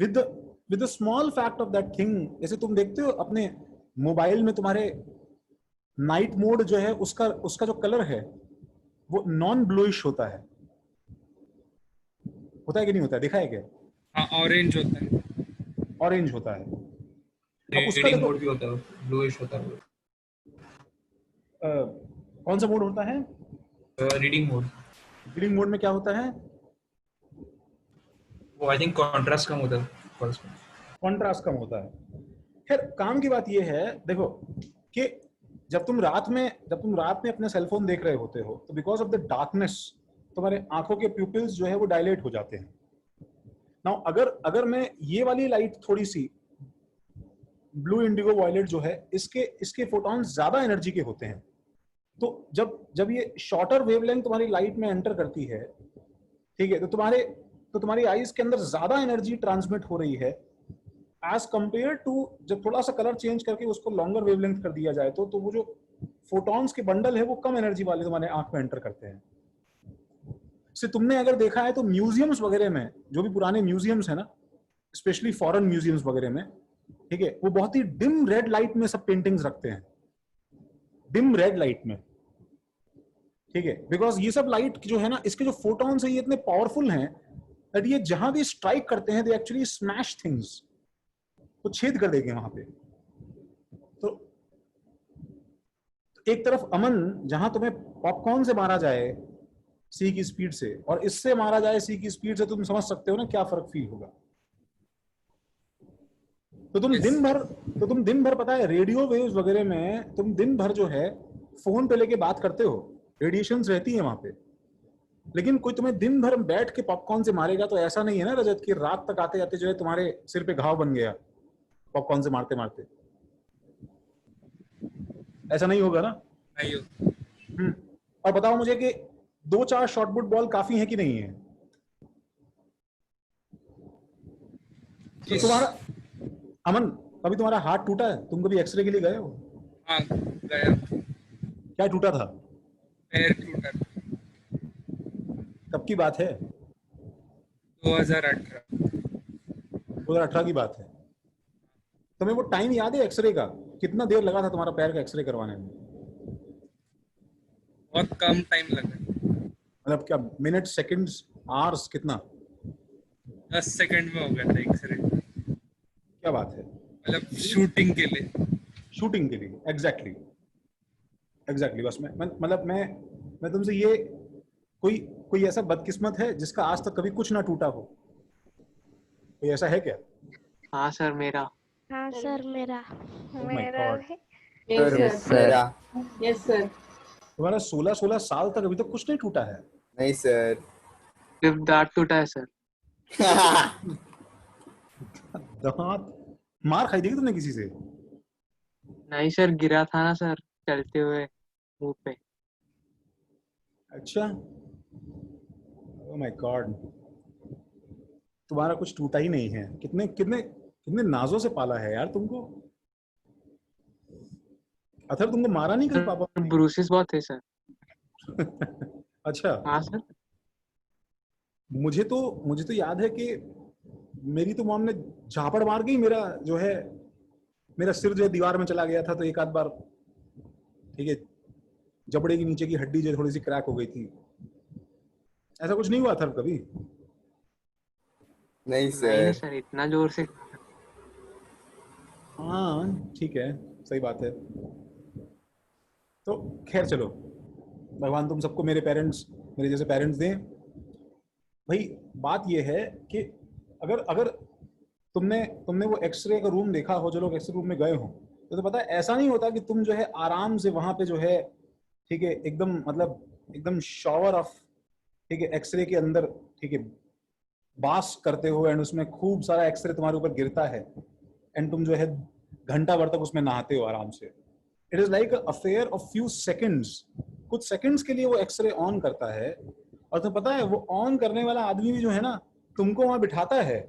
S1: With the small fact of that thing, जैसे तुम देखते हो अपने मोबाइल में तुम्हारे नाइट मोड जो है उसका जो कलर है वो नॉन ब्लूइश होता है कि नहीं होता है? देखा है क्या?
S6: हाँ, ऑरेंज होता है,
S1: ऑरेंज होता है। अब उसका
S2: रीडिंग
S1: देखो
S2: मोड भी होता है, ब्लूइश होता है।
S1: कौन सा मोड होता है?
S2: रीडिंग मोड,
S1: रीडिंग मोड में क्या होता है?
S2: वो आई थिंक कॉन्ट्रास्ट कम होता है फर्स्ट में।
S1: कॉन्ट्रास्ट कम होता है। खैर काम की बात यह है, देखो कि जब तुम रात में अपने सेलफोन देख रहे होते हो तो बिकॉज ऑफ द डार्कनेस तुम्हारे आंखों के प्यूपिल्स जो है वो डायलेट हो जाते हैं। नाउ अगर मैं ये वाली लाइट थोड़ी सी ब्लू इंडिगो वायलेट जो है इसके फोटॉन्स ज्यादा एनर्जी के होते हैं, तो जब ये शॉर्टर वेवलेंथ तुम्हारी लाइट में एंटर करती है, ठीक है, तो तुम्हारी आईज के अंदर ज्यादा एनर्जी ट्रांसमिट हो रही है एज कंपेयर टू जब थोड़ा सा कलर चेंज करके उसको लॉन्गर वेवलेंथ कर दिया जाए तो वो जो फोटॉन्स के बंडल है वो कम एनर्जी वाले तुम्हारे आंख में एंटर करते हैं। से तुमने अगर देखा है तो म्यूजियम्स वगैरह में, जो भी पुराने म्यूजियम्स है ना, स्पेशली फॉरेन म्यूजियम्स वगैरह में, ठीक है, वो बहुत ही डिम रेड लाइट में सब पेंटिंग्स रखते हैं, डिम रेड लाइट में, ठीक है, बिकॉज ये सब लाइट जो है ना, इसके जो फोटॉन्स है ये इतने पावरफुल हैं दैट ये जहां भी स्ट्राइक करते हैं दे एक्चुअली स्मैश थिंग्स, तो छेद कर देंगे वहां पे। तो एक तरफ अमन, जहां तुम्हें पॉपकॉर्न से मारा जाए सी की स्पीड से और इससे मारा जाए सी की स्पीड से, तुम समझ सकते हो ना क्या फर्क फील होगा। तो तुम दिन भर पता है रेडियो वेव्स वगैरह में तुम दिन भर जो है फोन पे लेके बात करते हो, रेडिएशंस रहती है वहां पे, लेकिन कोई तुम्हें दिन भर बैठ के पॉपकॉर्न से मारेगा तो ऐसा नहीं है ना रजत कि रात तक आते आते जो है तुम्हारे सिर पे घाव बन गया पॉपकॉर्न से मारते मारते, ऐसा नहीं होगा ना।
S6: नहीं होता।
S1: और बताओ मुझे कि 2-4 शॉर्टपुट बॉल काफी है कि नहीं है? तो तुम्हारा अमन, कभी तुम्हारा हाथ टूटा है? तुम कभी एक्सरे के लिए गए हो?
S6: हाँ, गया,
S1: क्या टूटा था?
S6: पैर टूटा था,
S1: कब की बात है?
S6: 2018।
S1: 2018 की बात है। तुम्हें वो टाइम याद है एक्सरे का? कितना देर लगा था तुम्हारा पैर का एक्सरे करवाने में?
S6: बहुत कम टाइम लगा,
S1: मतलब क्या मिनट, सेकंड्स, आवर्स, कितना?
S6: 10 सेकंड में हो गया था एक्सरे।
S1: क्या बात है।
S6: मतलब शूटिंग के लिए।
S1: शूटिंग के लिए, एग्जैक्टली। बस मैं तुमसे ये, कोई ऐसा बदकिस्मत है जिसका आज तक कभी कुछ ना टूटा हो? कोई ऐसा है क्या?
S7: हाँ सर, मेरा।
S4: हाँ सर, मेरा
S1: Oh my God.
S5: मेरा
S4: यस सर।
S1: तुम्हारा 16 साल तक अभी तक कुछ नहीं टूटा है?
S5: नहीं सर।
S7: सिर्फ दांत टूटा है सर।
S1: दांत मार खाई थी क्या तुमने किसी से?
S7: नहीं सर, गिरा था ना सर चलते हुए मुंह पे।
S1: अच्छा, ओह माय गॉड, तुम्हारा कुछ टूटा ही नहीं है। कितने कितने कितने नाजों से पाला है यार तुमको। अथर तुमको मारा नहीं कभी पापा ने?
S7: ब्रूसेस बहुत थे सर।
S1: अच्छा,
S7: हाँ सर।
S1: मुझे तो याद है कि मेरी तो मॉम ने झापड़ मार के ही मेरा सिर जो है दीवार में चला गया था, तो एक आध बार, ठीक है, जबड़े की नीचे की हड्डी जो थोड़ी सी क्रैक हो गई थी। ऐसा कुछ नहीं हुआ था कभी?
S5: नहीं
S7: नहीं
S5: सर।
S7: सर, इतना जोर से।
S1: हाँ ठीक है, सही बात है। तो खैर चलो, भगवान तुम सबको मेरे जैसे पेरेंट्स दें। भाई बात ये है कि अगर तुमने वो एक्सरे का रूम देखा हो, जो लोग एक्सरे रूम में गए हो, तो पता है ऐसा नहीं होता कि तुम जो है आराम से वहां पे जो है, ठीक है, एकदम शॉवर ऑफ, ठीक है, एक्सरे के अंदर, ठीक है, बास करते हो एंड उसमें खूब सारा एक्सरे तुम्हारे ऊपर गिरता है एंड तुम जो है घंटा भर तक उसमें नहाते हो आराम से। It is like affair of few seconds. कुछ सेकंड्स के लिए वो एक्सरे ऑन करता है और तुम्हें पता है वो ऑन करने वाला आदमी भी जो है ना, तुमको वहां बिठाता है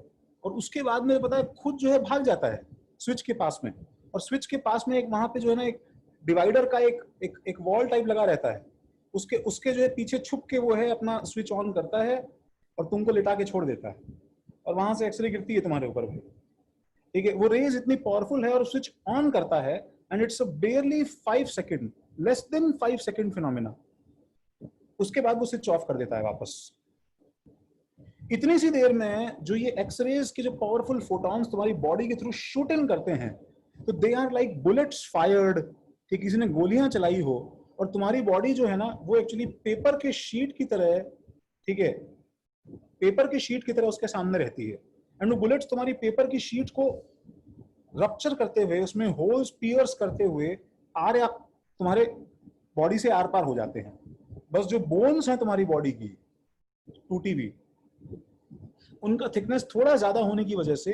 S1: और उसके बाद में पता है खुद जो है भाग जाता है स्विच के पास में, और स्विच के पास में एक वहां पे जो है ना एक डिवाइडर का एक वॉल टाइप लगा रहता है, उसके जो है पीछे छुप के वो है अपना स्विच ऑन करता है और तुमको लिटा के छोड़ देता है। और वहां से एक्सरे गिरती है तुम्हारे ऊपर भी, ठीक है। वो रेज इतनी पावरफुल है और स्विच ऑन करता है and it's a बेयरली 5 second, less than 5 second phenomena, उसके बाद वो स्विच ऑफ कर देता है वापस। इतनी सी देर में जो ये एक्सरेज के जो पावरफुल फोटॉन्स तुम्हारी बॉडी के थ्रू शूट इन करते हैं, तो they are like bullets fired, कि किसी ने गोलियां चलाई हो, और तुम्हारी बॉडी जो है ना वो एक्चुअली पेपर के शीट की तरह, ठीक है, पेपर की शीट की तरह उसके सामने रहती है। एंड वो बुलेट्स तुम्हारी पेपर की शीट को रप्चर करते हुए, उसमें होल्स पियर्स करते हुए तुम्हारे बॉडी से आर पार हो जाते हैं। बस जो बोन्स हैं तुम्हारी बॉडी की टूटी हुई, उनका थिकनेस थोड़ा ज्यादा होने की वजह से,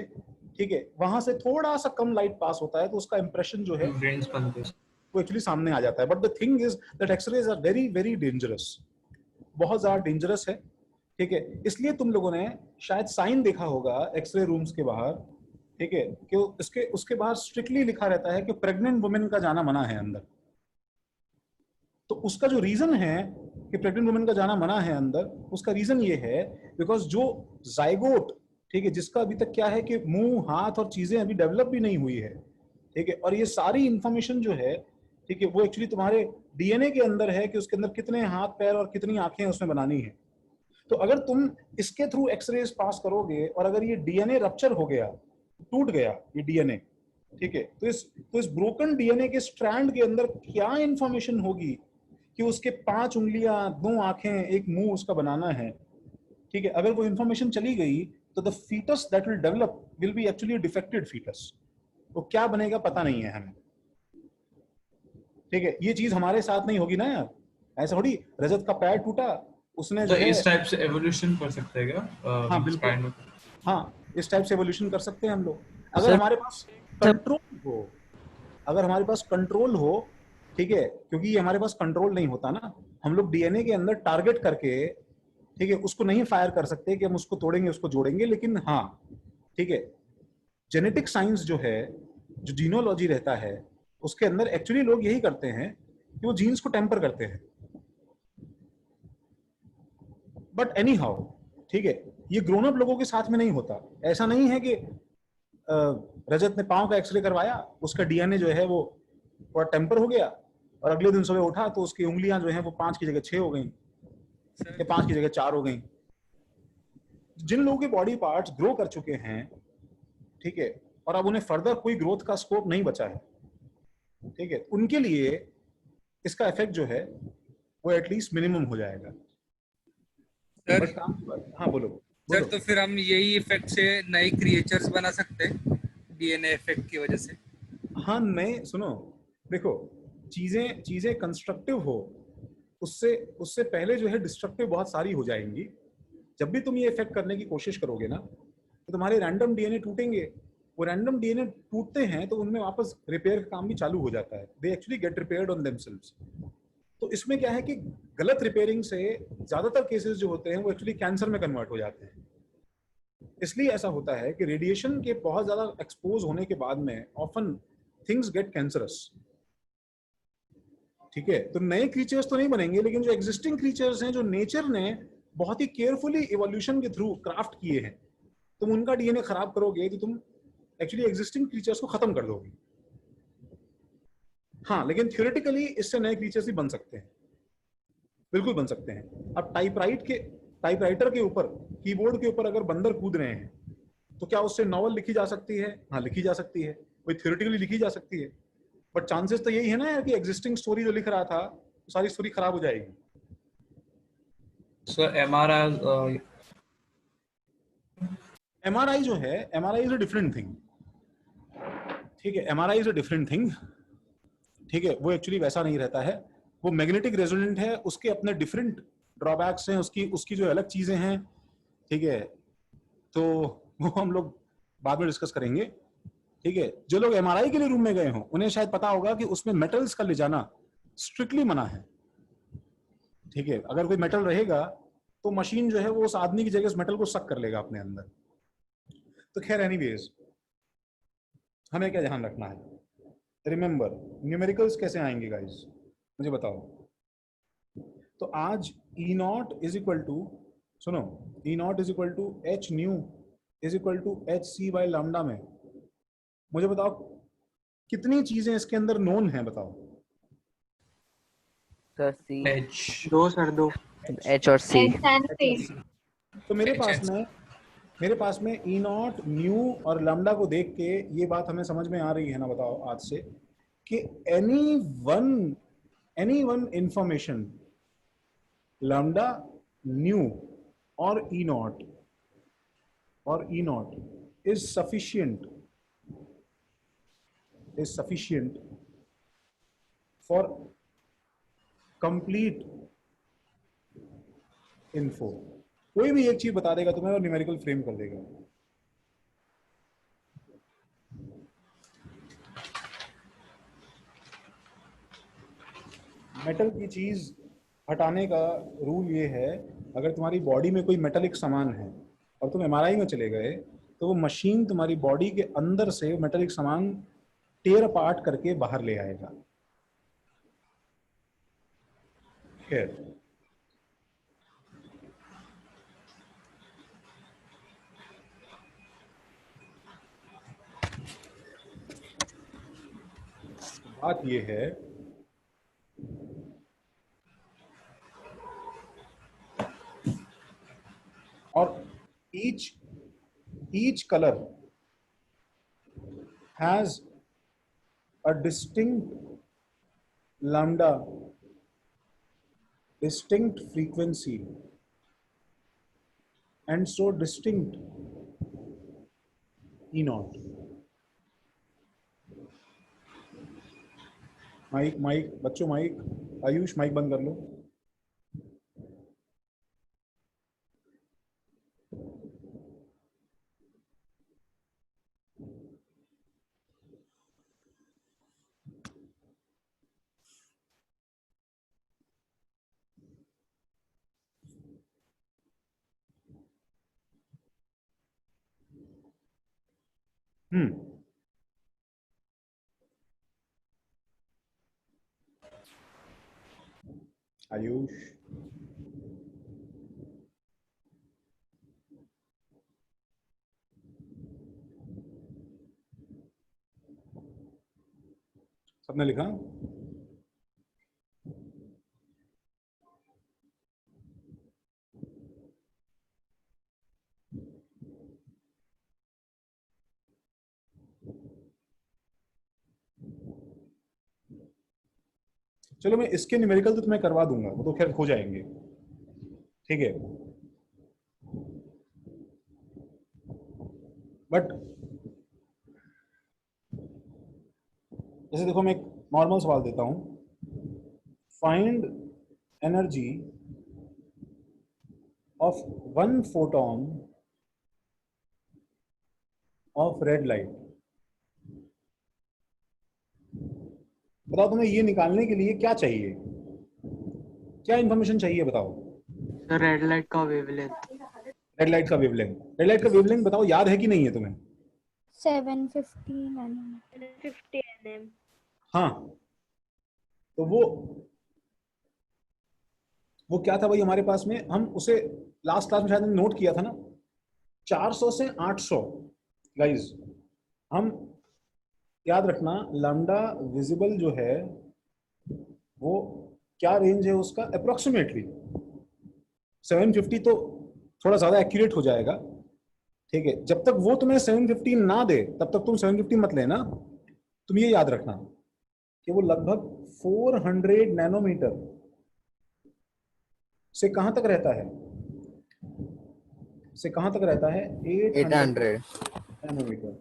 S1: ठीक है, वहां से थोड़ा सा कम लाइट पास होता है, तो उसका इंप्रेशन जो है वो एक्चुअली सामने आ जाता है। But the thing is that X rays are very very dangerous, बहुत ज्यादा डेंजरस है, ठीक है। इसलिए तुम लोगों ने शायद साइन देखा होगा एक्सरे रूम्स के बाहर, ठीक है, कि उसके बाहर स्ट्रिक्टली लिखा रहता है कि प्रेग्नेंट वुमेन का जाना मना है अंदर। तो उसका जो रीजन है कि प्रेग्नेंट वुमेन का जाना मना है अंदर, उसका रीजन ये है बिकॉज जो जाइगोट, ठीक है, जिसका अभी तक क्या है कि मुंह, हाथ और चीजें अभी डेवलप भी नहीं हुई है, ठीक है, और ये सारी इंफॉर्मेशन जो है, ठीक है, वो एक्चुअली तुम्हारे डीएनए के अंदर है कि उसके अंदर कितने हाथ पैर और कितनी आंखें उसमें बनानी है। तो अगर तुम इसके थ्रू एक्सरेज पास करोगे और अगर ये डीएनए रप्चर हो गया, टूट गया ये डीएनए, ठीक है, तो इस ब्रोकन डीएनए के स्ट्रैंड के अंदर क्या इंफॉर्मेशन होगी कि उसके 5 उंगलियां, 2 आंखें, एक मुंह उसका बनाना है, ठीक है। अगर वो इंफॉर्मेशन चली गई तो the fetus that will develop will be actually defected fetus. वो क्या बनेगा पता नहीं है हमें, ठीक है। ये चीज हमारे साथ नहीं होगी ना यार, ऐसा थोड़ी रजत का पैर टूटा, उसने
S2: तो
S1: जो है
S2: इस टाइप से एवोल्यूशन कर सकते हैं क्या?
S1: हाँ बिल्कुल,
S2: Kind of.
S1: हाँ इस टाइप से एवोल्यूशन कर सकते हैं हम लोग, अगर
S7: सर-
S1: हमारे पास कंट्रोल हो, अगर हमारे पास कंट्रोल हो, ठीक है, क्योंकि ये हमारे पास कंट्रोल नहीं होता ना, हम लोग डीएनए के अंदर टारगेट करके, ठीक है, उसको नहीं फायर कर सकते कि हम उसको तोड़ेंगे उसको जोड़ेंगे, लेकिन हाँ, ठीक है, जेनेटिक साइंस जो है, जो जीनोलॉजी रहता है, उसके अंदर एक्चुअली लोग यही करते हैं कि वो जीन्स को टेम्पर करते हैं। बट एनी हाउ, ठीक है, ये ग्रोन अप लोगों के साथ में नहीं होता। ऐसा नहीं है कि रजत ने पांव का एक्सरे करवाया, उसका डीएनए जो है वो थोड़ा टेम्पर हो गया और अगले दिन सुबह उठा तो उसकी उंगलियां जो है वो 5 की जगह 6 हो गई, 5 की जगह 4 हो गई। जिन लोगों के बॉडी पार्ट्स ग्रो कर चुके हैं, ठीक है, और अब उन्हें फर्दर कोई ग्रोथ का स्कोप नहीं बचा है, ठीक है, उनके लिए इसका इफेक्ट जो है वो एटलीस्ट मिनिमम हो जाएगा।
S6: सर
S1: बट हाँ बोलो,
S6: सर, तो फिर हम यही इफेक्ट से नए क्रिएचर्स बना सकते हैं डीएनए इफेक्ट की वजह से?
S1: हाँ नए, सुनो, देखो, चीजें कंस्ट्रक्टिव हो, उससे पहले जो है डिस्ट्रक्टिव बहुत सारी हो जाएंगी। जब भी तुम ये इफेक्ट करने की कोशिश करोगे ना, तो तुम्हारे रैंडम डीएनए टूटेंगे। वो रैंडम डीएनए टूटते हैं तो उनमें वापस रिपेयर का काम भी चालू हो जाता है, they actually get repaired on themselves. तो इसमें क्या है कि गलत रिपेयरिंग से ज्यादातर केसेस जो होते हैं वो एक्चुअली कैंसर में कन्वर्ट हो जाते हैं। इसलिए ऐसा होता है कि रेडिएशन के बहुत ज्यादा एक्सपोज होने के बाद में ऑफन थिंग्स गेट कैंसरस, ठीक है। तो नए क्रीचर्स तो नहीं बनेंगे, लेकिन जो एग्जिस्टिंग क्रीचर्स हैं, जो नेचर ने बहुत ही केयरफुली इवोल्यूशन के थ्रू क्राफ्ट किए हैं, तुम उनका डीएनए खराब करोगे तो तुम एक्चुअली एग्जिस्टिंग क्रीचर्स को खत्म कर दोगे। हाँ, लेकिन थ्योरेटिकली इससे नए क्रीचर्स भी बन सकते हैं, बिल्कुल बन सकते हैं। अब टाइपराइटर के ऊपर, कीबोर्ड के ऊपर अगर बंदर कूद रहे हैं तो क्या उससे नॉवल लिखी जा सकती है? हाँ लिखी जा सकती है, कोई थ्योरेटिकली लिखी जा सकती है, बट चांसेस तो यही है ना यार कि एग्जिस्टिंग स्टोरी जो लिख रहा था तो सारी स्टोरी खराब हो जाएगी।
S2: So MRI
S1: एमआरआई जो है, MRI is a different thing, ठीक है, MRI is a different thing, ठीक है। वो एक्चुअली वैसा नहीं रहता है, वो मैग्नेटिक रेजोनेंट है, उसके अपने डिफरेंट ड्रॉबैक्स हैं, उसकी जो अलग चीजें हैं, ठीक है। तो वो हम लोग बाद में डिस्कस करेंगे, ठीक है। जो लोग एमआरआई के लिए रूम में गए हों उन्हें शायद पता होगा कि उसमें मेटल्स का ले जाना स्ट्रिक्टली मना है, ठीक है। अगर कोई मेटल रहेगा तो मशीन जो है वो उस आदमी की जगह उस मेटल को सक कर लेगा अपने अंदर। तो खैर एनीवेज, हमें क्या ध्यान रखना है, रिमेंबर न्यूमेरिकल्स कैसे आएंगे गाइस, मुझे बताओ। तो आज E0 इज इक्वल टू, सुनो, E0 is equal to h nu is equal to H C by lambda में मुझे बताओ कितनी चीजें इसके अंदर नोन हैं, बताओ।
S3: सर सी
S2: H.
S8: दो सर दो
S3: एच और सी।
S4: H and C.
S1: तो मेरे पास में ई नॉट न्यू और लैम्डा को देख के ये बात हमें समझ में आ रही है ना, बताओ आज से, कि any one information lambda new और ई not is sufficient for complete info। कोई भी एक चीज बता देगा तुम्हें और न्यूमेरिकल फ्रेम कर देगा। मेटल की चीज हटाने का रूल ये है, अगर तुम्हारी बॉडी में कोई मेटालिक सामान है और तुम एमआरआई में चले गए तो वो मशीन तुम्हारी बॉडी के अंदर से मेटालिक सामान टेयर अपार्ट करके बाहर ले आएगा। Here. बात ये है और each color has a distinct lambda, distinct frequency, and so distinct E naught. Mic बच्चों, माइक आयुष माइक बंद कर लो। आयुष सबने लिखा? चलो मैं इसके न्यूमेरिकल तो तुम्हें करवा दूंगा, वो तो खैर हो जाएंगे, ठीक है। बट जैसे देखो, मैं एक नॉर्मल सवाल देता हूं, find energy of 1 photon of red light. बताओ तुम्हें ये निकालने के लिए क्या चाहिए, क्या इंफॉर्मेशन चाहिए, बताओ।
S8: रेड लाइट का वेवलेंथ।
S1: रेड लाइट का वेवलेंथ बताओ, याद है कि नहीं है तुम्हें?
S4: 750 nanometer. 50 nm.
S1: हाँ, तो वो क्या था भाई हमारे पास में, हम उसे लास्ट क्लास में शायद नोट किया था ना, 400 से 800 गाइस। हम याद रखना, लैम्डा विजिबल जो है वो क्या रेंज है उसका, अप्रोक्सीमेटली 750 तो थोड़ा ज्यादा एक्यूरेट हो जाएगा, ठीक है। जब तक वो तुम्हें 750 ना दे तब तक तुम 750 मत लेना। तुम ये याद रखना कि वो लगभग 400 नैनोमीटर से कहां तक रहता है, 800 नैनोमीटर।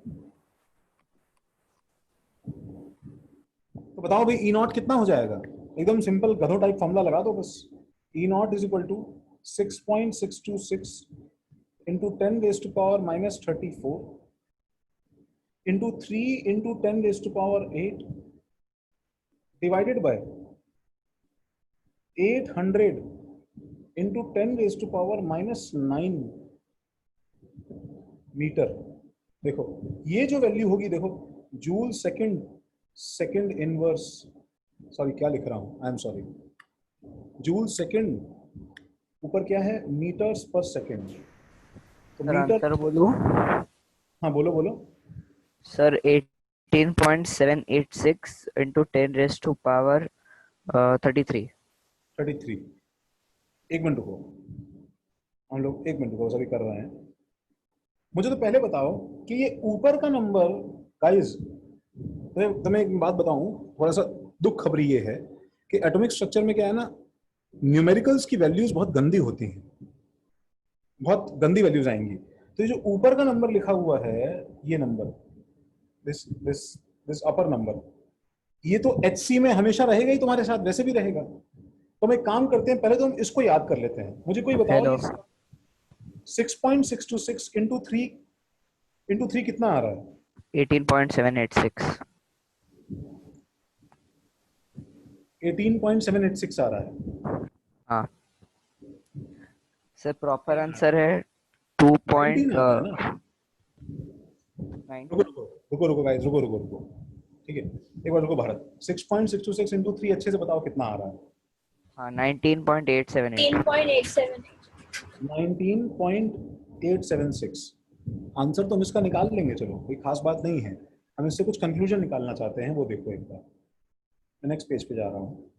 S1: तो बताओ भाई ई नॉट कितना हो जाएगा? एकदम सिंपल गधो टाइप फॉर्मूला लगा दो बस। E naught is equal to 6.626 into 10 raised to power minus 34 into 3 into 10 raised to power 8 divided by 800 into 10 raised to power minus 9 metre. देखो ये जो वैल्यू होगी, देखो जूल सेकंड इनवर्स, सॉरी क्या लिख रहा हूं, I am sorry, joule second ऊपर क्या है, मीटर्स पर सेकंड, तो
S3: सर
S1: मीटर,
S3: आंसर बोलूं?
S1: हाँ बोलो बोलो।
S3: Sir 18.786 into 10 raised to power 33.
S1: 33। एक मिनट रुको, हम लोग एक मिनट रुको, सभी कर रहे हैं। मुझे तो पहले बताओ कि ये ऊपर का नंबर, गाइस तुम्हें एक बात बताऊं, थोड़ा सा दुख खबरी ये है कि एटॉमिक स्ट्रक्चर में क्या है ना, न्यूमेरिकल्स की वैल्यूज बहुत गंदी होती हैं, बहुत गंदी वैल्यूज आएंगी। तो ये जो ऊपर का नंबर लिखा हुआ है, ये number, this this this upper number, ये तो HC में हमेशा रहेगा ही, तुम्हारे साथ वैसे भी रहेगा। तो हम एक काम करते हैं, पहले तो हम इसको याद कर लेते हैं। मुझे कोई बताओ,
S3: हेलो।
S1: 6.626 इंटू 3 कितना आ रहा है?
S3: 18.786.
S1: 18.786 आ रहा है।
S3: हाँ सर, प्रॉपर आंसर है 2.
S1: 19 आ रहा है ना?
S3: 9.
S1: रुको गाइस, रुको, ठीक है, एक बार रुको भारत। 6.626 इंटू 3 अच्छे से बताओ कितना आ रहा है?
S3: हाँ 19.878.
S1: 19.876। आंसर तो हम इसका निकाल लेंगे, चलो कोई खास बात नहीं है। हम इससे कुछ कंक्लूजन निकालना चाहते हैं, वो देखो एक बार। मैं नेक्स्ट पेज पे जा रहा हूँ।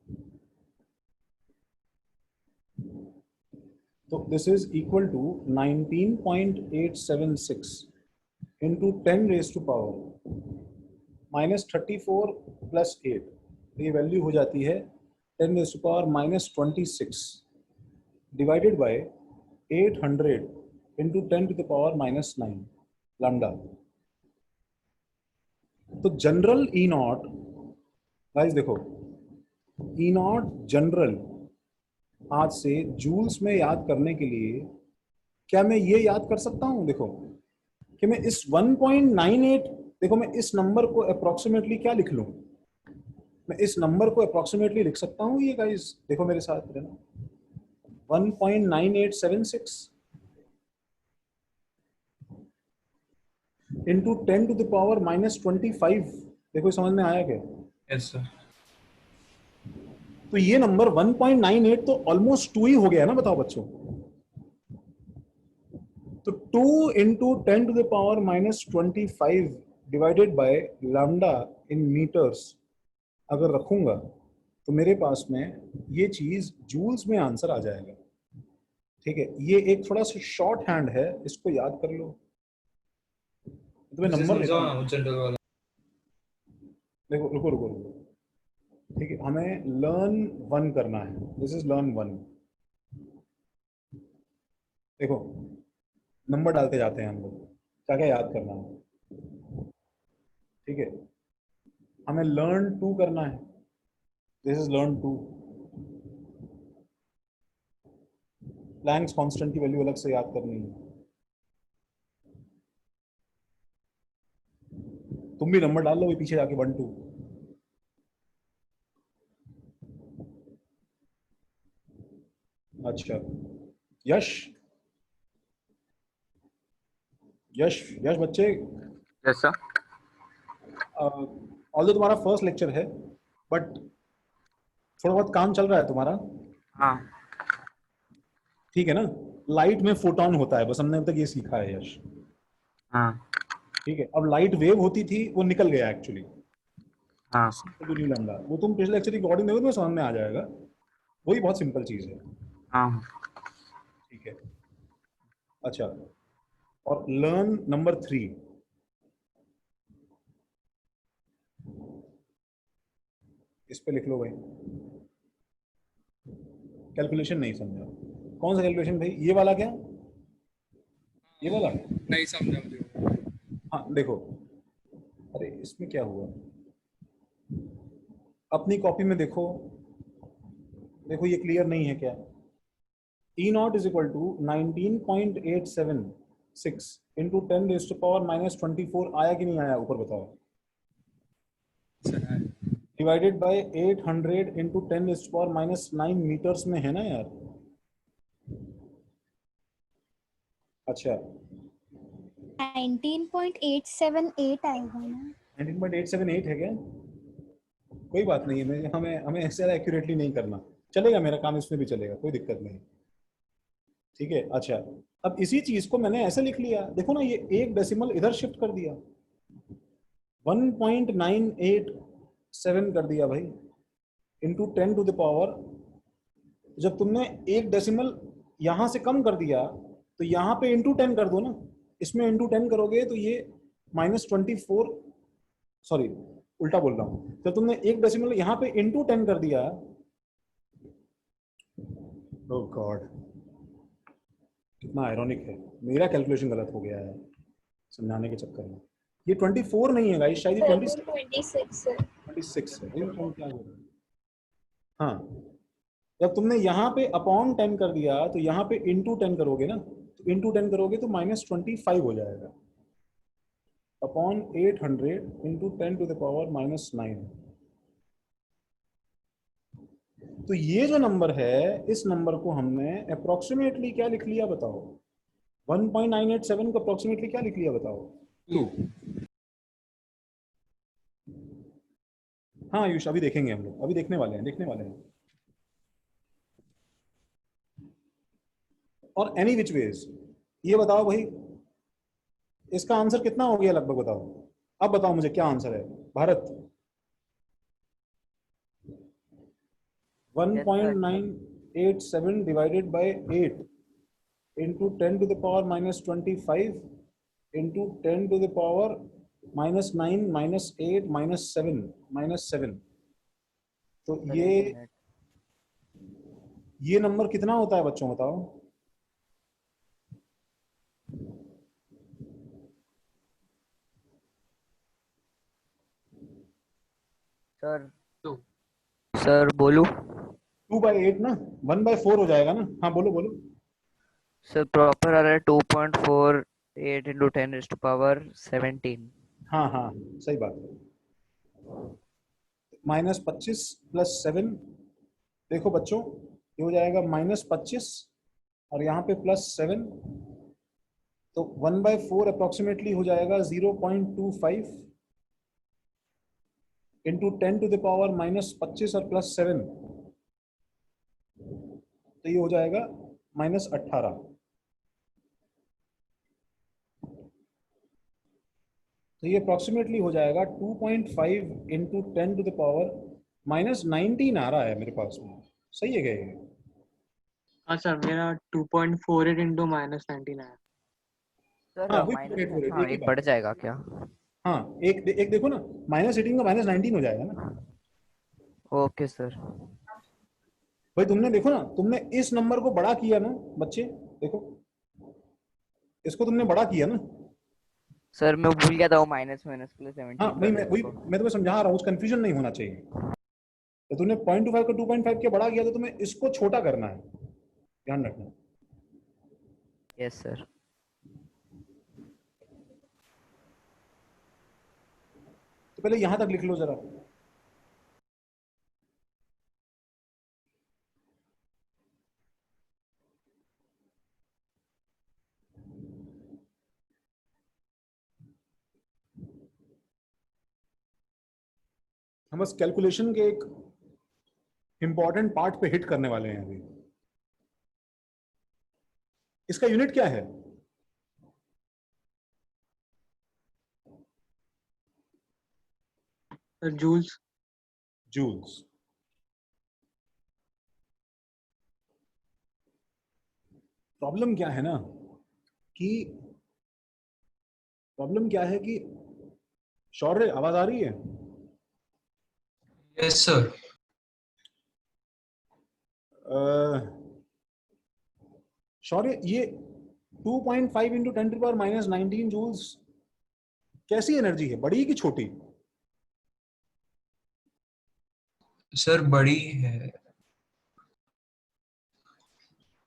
S1: तो this is equal to 19.876 into 10 raise to power -34 plus 8। ये वैल्यू हो जाती है 10 raise to power -26 divided by 800 into 10 to the power -9 lambda. तो जनरल ई नॉट, गाइस देखो, ई नॉट जनरल आज से जूल्स में याद करने के लिए क्या मैं ये याद कर सकता हूं? देखो कि मैं इस 1.98, देखो मैं इस नंबर को अप्रोक्सीमेटली क्या लिख लूं? मैं इस नंबर को अप्रोक्सीमेटली लिख सकता हूं ये, गाइस देखो मेरे साथ रहना, 1.9876 इंटू 10 टू द पावर -25। देखो समझ में आया क्या?
S2: Yes sir.
S1: तो ये नंबर 1.98 तो ऑलमोस्ट 2 ही हो गया ना, बताओ बच्चों। तो 2 into 10 to the power -25 divided by lambda in metres अगर रखूंगा तो मेरे पास में ये चीज जूल्स में आंसर आ जाएगा। ठीक है, ये एक थोड़ा सा शॉर्ट हैंड है, इसको याद कर लो। तुम्हें नंबर
S2: जनरल वाला।
S1: देखो रुको, ठीक है, हमें लर्न 1 करना है। This is learn 1। देखो नंबर डालते जाते हैं हम लोग, क्या क्या याद करना है। ठीक है, हमें लर्न 2 करना है। This is learn 2। Planck's constant की वैल्यू अलग से याद करनी है। तुम भी नंबर डाल लो पीछे जाके 1 2। अच्छा यश बच्चे,
S3: यस सर।
S1: ऑल्दो तुम्हारा फर्स्ट लेक्चर है बट थोड़ा बहुत काम चल रहा है तुम्हारा।
S3: हाँ
S1: ठीक है ना, लाइट में फोटॉन होता है, बस हमने अब तक ये सीखा है यश।
S3: हाँ
S1: ठीक है, अब लाइट वेव होती थी, वो निकल गया एक्चुअली।
S3: हाँ
S1: लैम्डा वो तुम पिछले लेक्चर की रिकॉर्डिंग देखो तो समझ में आ जाएगा, वही बहुत सिंपल चीज है।
S3: हाँ।
S1: ठीक है, अच्छा, और लर्न नंबर 3, इस पे लिख लो भाई। कैलकुलेशन नहीं समझा, कौन सा कैलकुलेशन भाई? ये वाला क्या? ये वाला?
S6: नहीं समझा मुझे।
S1: हाँ देखो, अरे इसमें क्या हुआ, अपनी कॉपी में देखो, देखो ये क्लियर नहीं है क्या? E naught is equal to 19.876 into 10 raise to power -24 आया कि नहीं आया? ऊपर बताओ। Divided by 800 into 10 raise to power -9 metres में है ना यार। अच्छा
S4: 19.878 आएगा ना?
S1: 19.878 है क्या? कोई बात नहीं है, हमें ऐसे ज़्यादा एक्यूरेटली नहीं करना, चलेगा, मेरा काम इसमें भी चलेगा, कोई दिक्कत नहीं। ठीक है, अच्छा अब इसी चीज को मैंने ऐसे लिख लिया, देखो ना, ये एक डेसिमल इधर शिफ्ट कर दिया, 1.987 कर दिया भाई, इंटू 10 टू द पावर। जब तुमने एक डेसिमल यहां से कम कर दिया तो यहाँ पे इंटू 10 कर दो ना, इसमें इंटू 10 करोगे तो ये -24, सॉरी उल्टा बोल रहा हूँ, जब तुमने एक डेसिमल यहाँ पे इंटू 10 कर दिया, ओह गॉड कितना आयरॉनिक है, मेरा कैलकुलेशन गलत हो गया है समझाने के चक्कर में। ये 24 नहीं है गाइस, शायद 26 है। 26 है, क्या हो रहा है? हाँ, जब तुमने यहाँ पे अपॉन 10 कर दिया तो यहाँ पे इंटू 10 करोगे ना, तो इंटू 10 करोगे तो -25 हो जाएगा, upon 800 into 10 to the power -9। तो ये जो नंबर है, इस नंबर को हमने अप्रोक्सीमेटली क्या लिख लिया बताओ, 1.987 को अप्रोक्सीमेटली क्या लिख लिया बताओ, 2। हाँ आयुष, अभी देखेंगे हम लोग, अभी देखने वाले हैं। और एनी विच वेज ये बताओ भाई, इसका आंसर कितना हो गया लगभग बताओ, अब बताओ मुझे क्या आंसर है Bharat. 1.987 divided by 8 into 10 to the power -25 into 10 to the power -9 -8 -7 तो ये नंबर कितना होता है बच्चों बताओ।
S3: सर बोलू।
S1: 2/8 ना, 1/4 हो जाएगा ना। हाँ बोलो बोलो।
S3: सर प्रॉपर आ रहा है 2.48 इंटू 10⁻17।
S1: हाँ हाँ सही बात है। -25 + 7, देखो बच्चों ये हो जाएगा -25 और यहाँ पे +7, तो 1/4 अप्रोक्सीमेटली हो जाएगा 0.25 इंटू 10 टू द पावर -25 और +7, तो ये हो जाएगा -18। तो ये अप्रोक्सीमेटली हो जाएगा 2.5 इंटू 10 टू द पावर -19 आ रहा है मेरे पास में, सही है क्या ये?
S8: हाँ सर, मेरा 2.48 इंटू -19 है।
S3: सर
S1: हाँ वही
S3: माइनस
S1: एक ही
S3: एक
S1: बात।
S3: बढ़ जाएगा क्या?
S1: हाँ एक देखो ना, -18 का -19 हो जाएगा ना।
S3: Okay sir.
S1: भाई तुमने देखो ना, तुमने इस नंबर को बड़ा किया ना बच्चे, देखो इसको तुमने बड़ा किया ना।
S3: सर मैं भूल गया था वो -+17
S1: हाँ
S3: कर
S1: मैं तुम्हें समझा रहा हूँ, कंफ्यूजन नहीं होना चाहिए। तो तुमने 0.25 का 2.5 के बड़ा किया, तो तुम्हें इसको छोटा करना है, ध्यान रखना।
S3: Yes sir.
S1: तो पहले यहां तक लिख लो जरा। हम बस कैलकुलेशन के एक इंपॉर्टेंट पार्ट पे हिट करने वाले हैं अभी। इसका यूनिट क्या है?
S8: Sir joules.
S1: जूल्स। प्रॉब्लम क्या है ना कि शौर्य आवाज आ रही है?
S2: Yes sir.
S1: शौर्य ये 2.5 इंटू 10 टू पावर -19 जूल्स कैसी एनर्जी है, बड़ी कि छोटी?
S2: सर बड़ी है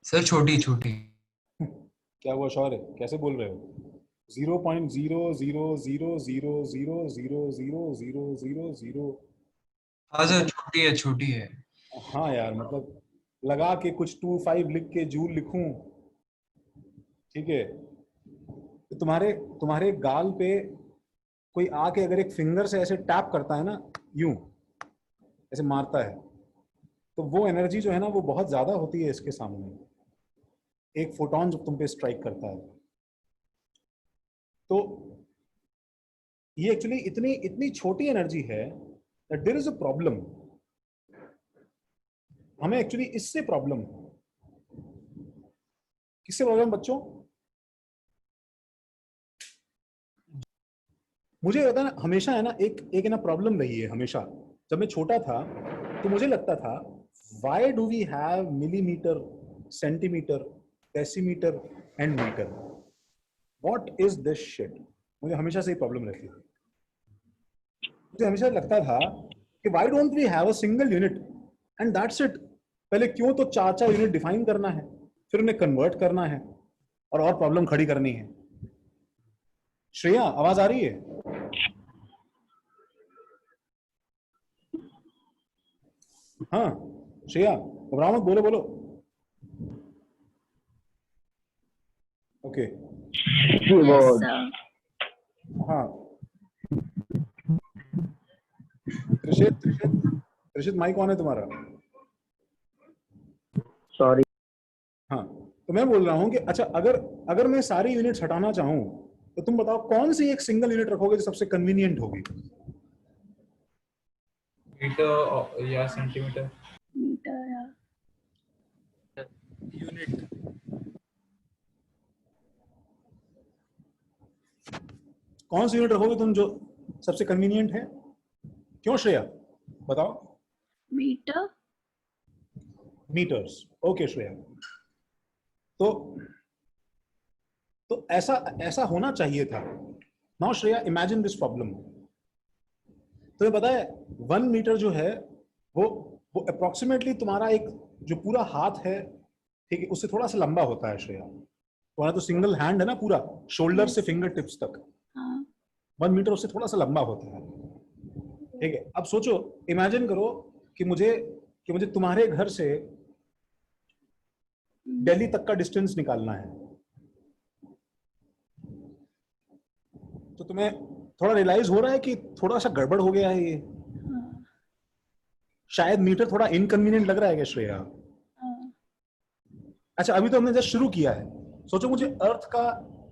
S2: सर, छोटी छोटी।
S1: क्या हुआ शौर्य, कैसे बोल रहे हो? 0.0000000000।
S2: हाँ सर, छोटी है छोटी है।
S1: हाँ यार, मतलब लगा के कुछ 25 लिख के जूल लिखूं, ठीक है? तो तुम्हारे गाल पे कोई आके अगर एक फिंगर से ऐसे टैप करता है ना, यूं ऐसे मारता है, तो वो एनर्जी जो है ना वो बहुत ज्यादा होती है इसके सामने। एक फोटोन जब तुम पे स्ट्राइक करता है, तो ये एक्चुअली इतनी इतनी छोटी एनर्जी है that there is a problem. हमें एक्चुअली इससे प्रॉब्लम है। किससे प्रॉब्लम बच्चों? मुझे लगता है ना, हमेशा है ना, एक एक ना प्रॉब्लम रही है हमेशा। जब मैं छोटा था तो मुझे लगता था why do we have millimetre, centimetre, decimetre and metre, what is this shit. मुझे हमेशा से प्रॉब्लम रहती थी। मुझे हमेशा लगता था कि why don't we have a single unit and that's it. पहले क्यों तो 4 यूनिट डिफाइन करना है, फिर उन्हें कन्वर्ट करना है और प्रॉब्लम खड़ी करनी है। श्रेया, आवाज आ रही है? हाँ श्रेया, घबराओ मत, बोलो बोलो। ओके हाँ, त्रिषित माइक ऑन है तुम्हारा?
S9: सॉरी।
S1: हाँ, तो मैं बोल रहा हूँ कि अच्छा, अगर मैं सारी यूनिट्स हटाना चाहूँ तो तुम बताओ कौन सी एक सिंगल यूनिट रखोगे जो सबसे कन्वीनियंट होगी?
S2: मीटर या सेंटीमीटर?
S6: यूनिट।
S1: कौन सी यूनिट रखोगे तुम जो सबसे कन्वीनियंट है? क्यों श्रेया, बताओ।
S10: मीटर।
S1: Metres, okay Shreya. तो ऐसा होना चाहिए था। Now Shreya, imagine this problem. तुम्हें पता है 1 मीटर जो है वो अप्रोक्सीमेटली तुम्हारा एक जो पूरा हाथ है, ठीक है, उससे थोड़ा सा लंबा होता है श्रेया। तुम्हारा तो सिंगल हैंड है ना, पूरा शोल्डर से फिंगर टिप्स तक। 1 मीटर उससे थोड़ा सा लंबा होता है, ठीक है। अब सोचो, इमेजिन करो कि मुझे तुम्हारे घर से दिल्ली तक का डिस्टेंस निकालना है। तो तुम्हें थोड़ा रियलाइज हो रहा है कि थोड़ा सा गड़बड़ हो गया है ये। शायद मीटर थोड़ा इनकन्वीनियंट लग रहा है क्या श्रेया? अच्छा, अभी तो हमने जस्ट शुरू किया है। सोचो मुझे अर्थ का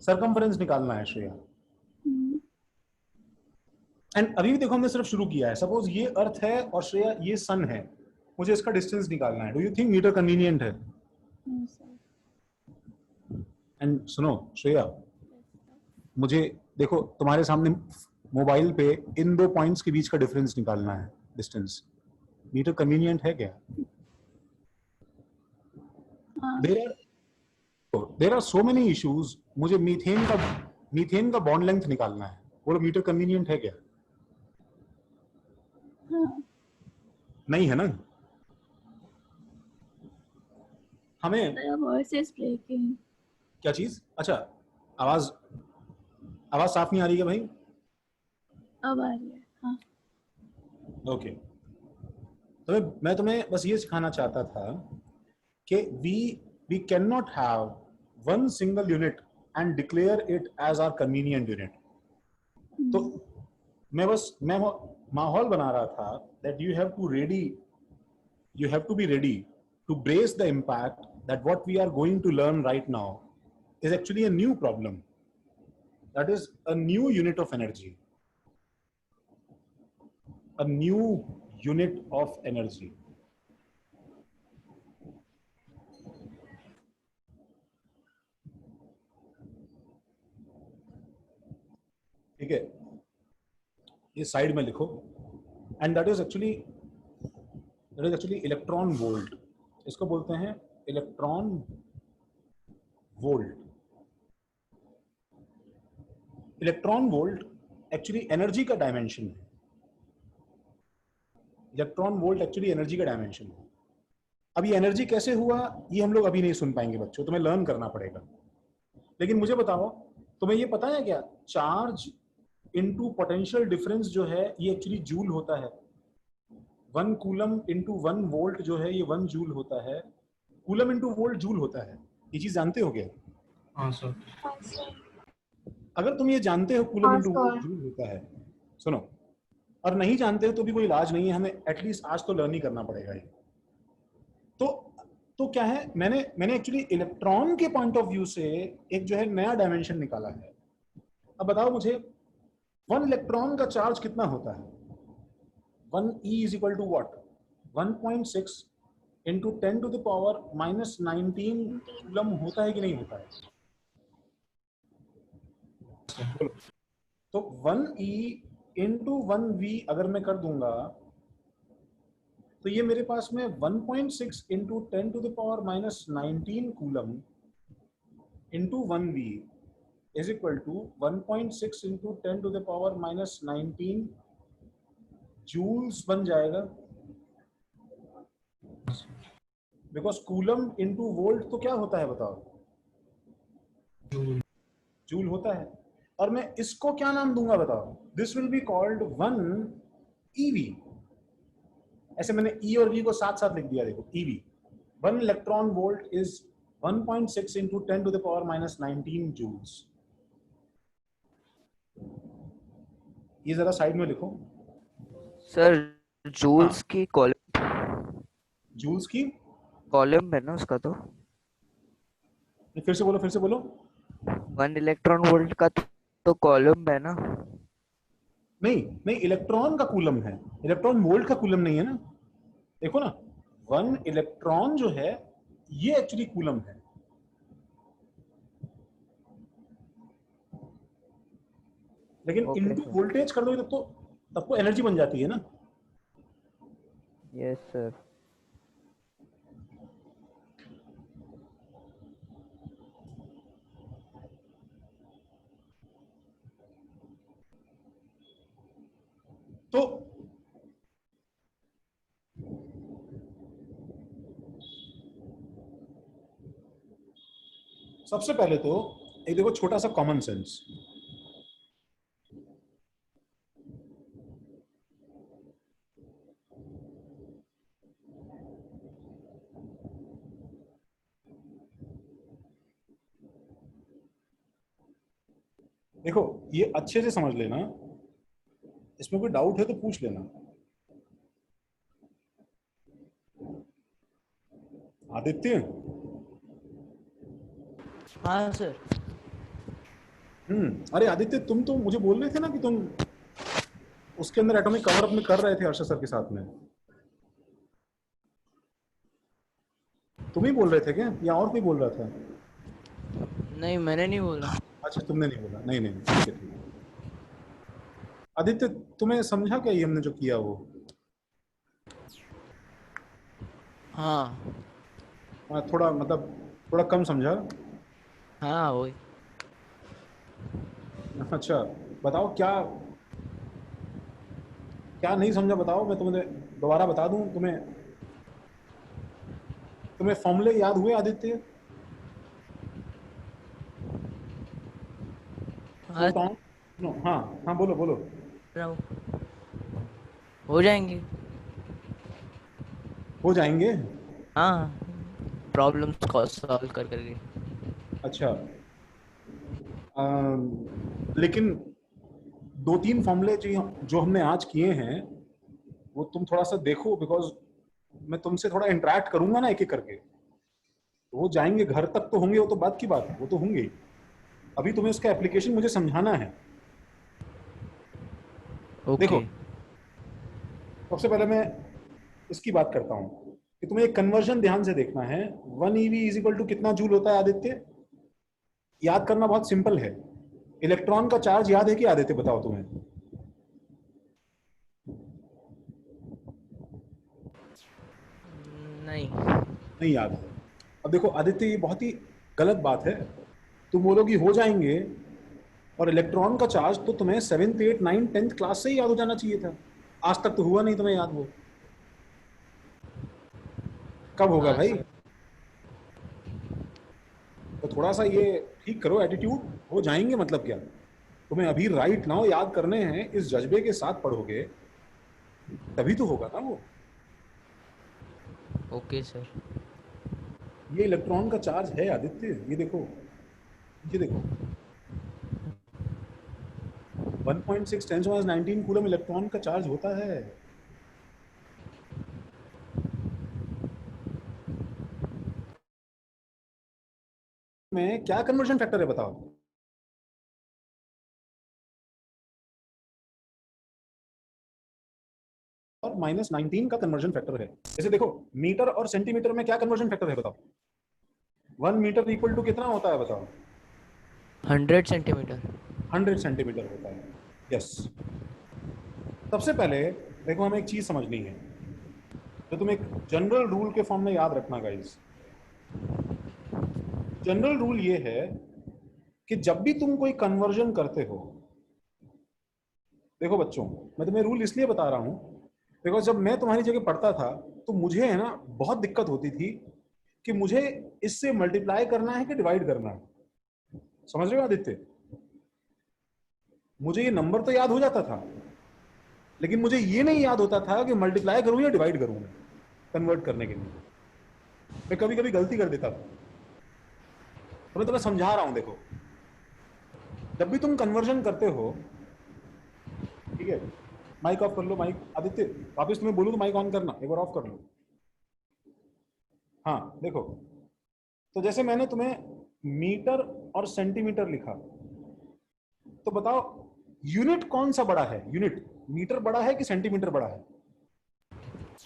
S1: सरकमफेरेंस निकालना है श्रेया, एंड अभी भी देखो हमने सिर्फ शुरू किया है। सपोज ये अर्थ है और श्रेया ये सन है, मुझे इसका डिस्टेंस निकालना है। Do you think metre convenient है? एंड सुनो श्रेया, मुझे देखो तुम्हारे सामने मोबाइल पे इन 2 पॉइंट्स के बीच का डिफरेंस निकालना है, डिस्टेंस। मीटर कन्वीनियंट है क्या? There are so many issues. मुझे मीथेन का बॉन्ड लेंथ निकालना है, बोलो मीटर कन्वीनियंट है क्या? नहीं है ना। हमें
S10: वॉइस इज ब्रेकिंग।
S1: क्या चीज? अच्छा, आवाज साफ नहीं आ रही है भाई?
S10: अब आ रही है। हाँ।
S1: ओके, तो मैं तुम्हें बस ये सिखाना चाहता था कि we cannot have one single unit and declare it as our convenient unit. तो मैं माहौल बना रहा था that you have to be ready to brace the impact that what we are going to learn right now is actually a new problem. That is a new unit of energy. A new unit of energy. ठीक है, ये side में लिखो। And that is actually electron volt. इसको बोलते हैं electron volt. Electron volt actually energy का dimension है। इलेक्ट्रॉन वोल्ट एक्चुअली एनर्जी का डायमेंशन है। अब ये एनर्जी कैसे हुआ ये हम लोग अभी नहीं सुन पाएंगे बच्चों, तुम्हें लर्न करना पड़ेगा। लेकिन मुझे बताओ, तुम्हें ये पता है क्या, चार्ज इनटू पोटेंशियल डिफरेंस जो है ये एक्चुअली जूल होता है। 1 कूलम इनटू 1 वोल्ट जो है ये 1 जूल होता है। कूलम इनटू वोल्ट जूल होता है, ये चीज जानते हो क्या?
S2: हाँ सर।
S1: अगर तुम ये जानते हो कूलम इनटू वोल्ट जूल होता है, सुनो, और नहीं जानते हो तो भी कोई इलाज नहीं है, हमें एटलीस्ट आज तो लर्न ही करना पड़ेगा ये। तो तो क्या है, मैंने एक्चुअली इलेक्ट्रॉन के पॉइंट ऑफ व्यू से एक जो है नया डायमेंशन निकाला है। अब बताओ मुझे 1 इलेक्ट्रॉन का चार्ज कितना होता है? 1e is equal to what? 1.6 into 10 to the power minus 19 coulomb होता है कि नहीं होता है? बोलो। तो 1e इंटू 1v अगर मैं कर दूंगा तो ये मेरे पास में 1.6 into 10 to the power minus 19 coulomb into 1v is equal to 1.6 into 10 to the power minus 19 joules बन जाएगा। बिकॉज कूलम इंटू वोल्ट तो क्या होता है बताओ? जूल होता है। और मैं इसको क्या नाम दूंगा बताओ? This will be called 1 EV। ऐसे मैंने E और V को साथ साथ लिख दिया, देखो EV 1 electron volt is 1.6 into 10 to the power minus 19 joules. ये जरा साइड में लिखो
S3: सर जूल्स की कॉलम,
S1: जूल्स की
S3: कॉलम है ना उसका, तो
S1: फिर से बोलो, फिर से बोलो।
S3: 1 इलेक्ट्रॉन वोल्ट का तो कॉलम है ना?
S1: नहीं नहीं, इलेक्ट्रॉन का कूलम है, इलेक्ट्रॉन वोल्ट का कूलम नहीं है ना। देखो ना, 1 इलेक्ट्रॉन जो है ये एक्चुअली कूलम है। लेकिन
S3: Okay,
S1: इनटू
S3: sir.
S1: वोल्टेज कर दोगे तब तो एनर्जी बन जाती है ना।
S3: Yes sir.
S1: तो सबसे पहले तो एक देखो छोटा सा कॉमन सेंस। देखो ये अच्छे से समझ लेना, इसमें कोई डाउट है तो पूछ लेना। आदित्य,
S7: हाँ सर।
S1: अरे आदित्य, तुम तो मुझे बोल रहे थे ना कि तुम उसके अंदर एटॉमिक कवर अप में कर रहे थे हर्षद सर के साथ में। तुम ही बोल रहे थे क्या या और कोई बोल रहा था?
S7: नहीं मैंने नहीं बोला।
S1: अच्छा, तुमने नहीं बोला। नहीं नहीं, ठीक है ठीक है। आदित्य, तुम्हें समझा क्या ये हमने जो किया वो?
S7: हाँ
S1: थोड़ा मतलब थोड़ा कम समझा?
S7: हाँ वही।
S1: अच्छा बताओ, क्या क्या नहीं समझा बताओ, मैं तुम्हें दोबारा बता दूं तुम्हें। तुम्हें फॉर्मूले याद हुए आदित्य?
S7: हाँ
S1: फोटॉन, नो, हाँ हाँ बोलो बोलो।
S7: हो जाएंगे।
S1: हो जाएंगे।
S7: हाँ प्रॉब्लम्स को सॉल्व कर करके।
S1: अच्छा, लेकिन 2-3 फॉर्मूले जो हमने आज किए हैं वो तुम थोड़ा सा देखो, बिकॉज मैं तुमसे थोड़ा इंटरेक्ट करूंगा ना एक एक करके। तो वो जाएंगे घर तक तो होंगे, वो तो बात की बात है, वो तो होंगे ही। अभी तुम्हें इसका एप्लीकेशन मुझे समझाना है।
S7: ओके।
S1: देखो सबसे पहले मैं इसकी बात करता हूं कि तुम्हें एक कन्वर्जन ध्यान से देखना है। 1 EV इज इक्वल टू कितना जूल होता है आदित्य? याद करना बहुत सिंपल है। इलेक्ट्रॉन का चार्ज याद है कि आदित्य बताओ तुम्हें? नहीं याद है। अब देखो आदित्य, ये बहुत ही गलत बात है। तुम बोलोगी हो जाएंगे, और इलेक्ट्रॉन का चार्ज तो तुम्हें 7th 8th 9th 10th class से ही याद हो जाना चाहिए था। आज तक तो हुआ नहीं तुम्हें याद। वो कब होगा भाई? तो थोड़ा सा ये ठीक करो एटीट्यूड। हो जाएंगे मतलब क्या? तुम्हें अभी राइट नाउ याद करने हैं, इस जज्बे के साथ पढ़ोगे तभी तो होगा ना वो।
S7: Okay sir.
S1: ये इलेक्ट्रॉन का चार्ज है आदित्य, ये देखो, ये देखो 1.6 × 10⁻19 कूलम इलेक्ट्रॉन का चार्ज होता है। में क्या कन्वर्जन फैक्टर है बताओ? और -19 का कन्वर्जन फैक्टर है। जैसे देखो मीटर और सेंटीमीटर में क्या कन्वर्जन फैक्टर है बताओ? 1 मीटर इक्वल टू कितना होता है बताओ?
S7: 100 सेंटीमीटर।
S1: 100 सेंटीमीटर होता है। यस। सबसे पहले देखो हमें एक चीज समझनी है जो तुम एक जनरल रूल के फॉर्म में याद रखना गाइस। जनरल रूल ये है कि जब भी तुम कोई कन्वर्जन करते हो, देखो बच्चों मैं तुम्हें रूल इसलिए बता रहा हूं, देखो जब मैं तुम्हारी जगह पढ़ता था तो मुझे है ना बहुत दिक्कत होती थी कि मुझे इससे मल्टीप्लाई करना है कि डिवाइड करना है। समझ रहे हो आदित्य? मुझे ये नंबर तो याद हो जाता था लेकिन मुझे ये नहीं याद होता था कि मल्टीप्लाई करूं या डिवाइड करूं कन्वर्ट करने के लिए। मैं कभी कभी गलती कर देता था। तो मैं तुम्हें समझा रहा हूं, देखो जब भी तुम कन्वर्जन करते हो, ठीक है, माइक ऑफ कर लो। माइक आदित्य वापस तुम्हें बोलूं तो माइक ऑन करना, एक बार ऑफ कर लो। हाँ देखो, तो जैसे मैंने तुम्हें मीटर और सेंटीमीटर लिखा, तो बताओ यूनिट कौन सा बड़ा है? यूनिट मीटर बड़ा है कि सेंटीमीटर बड़ा है?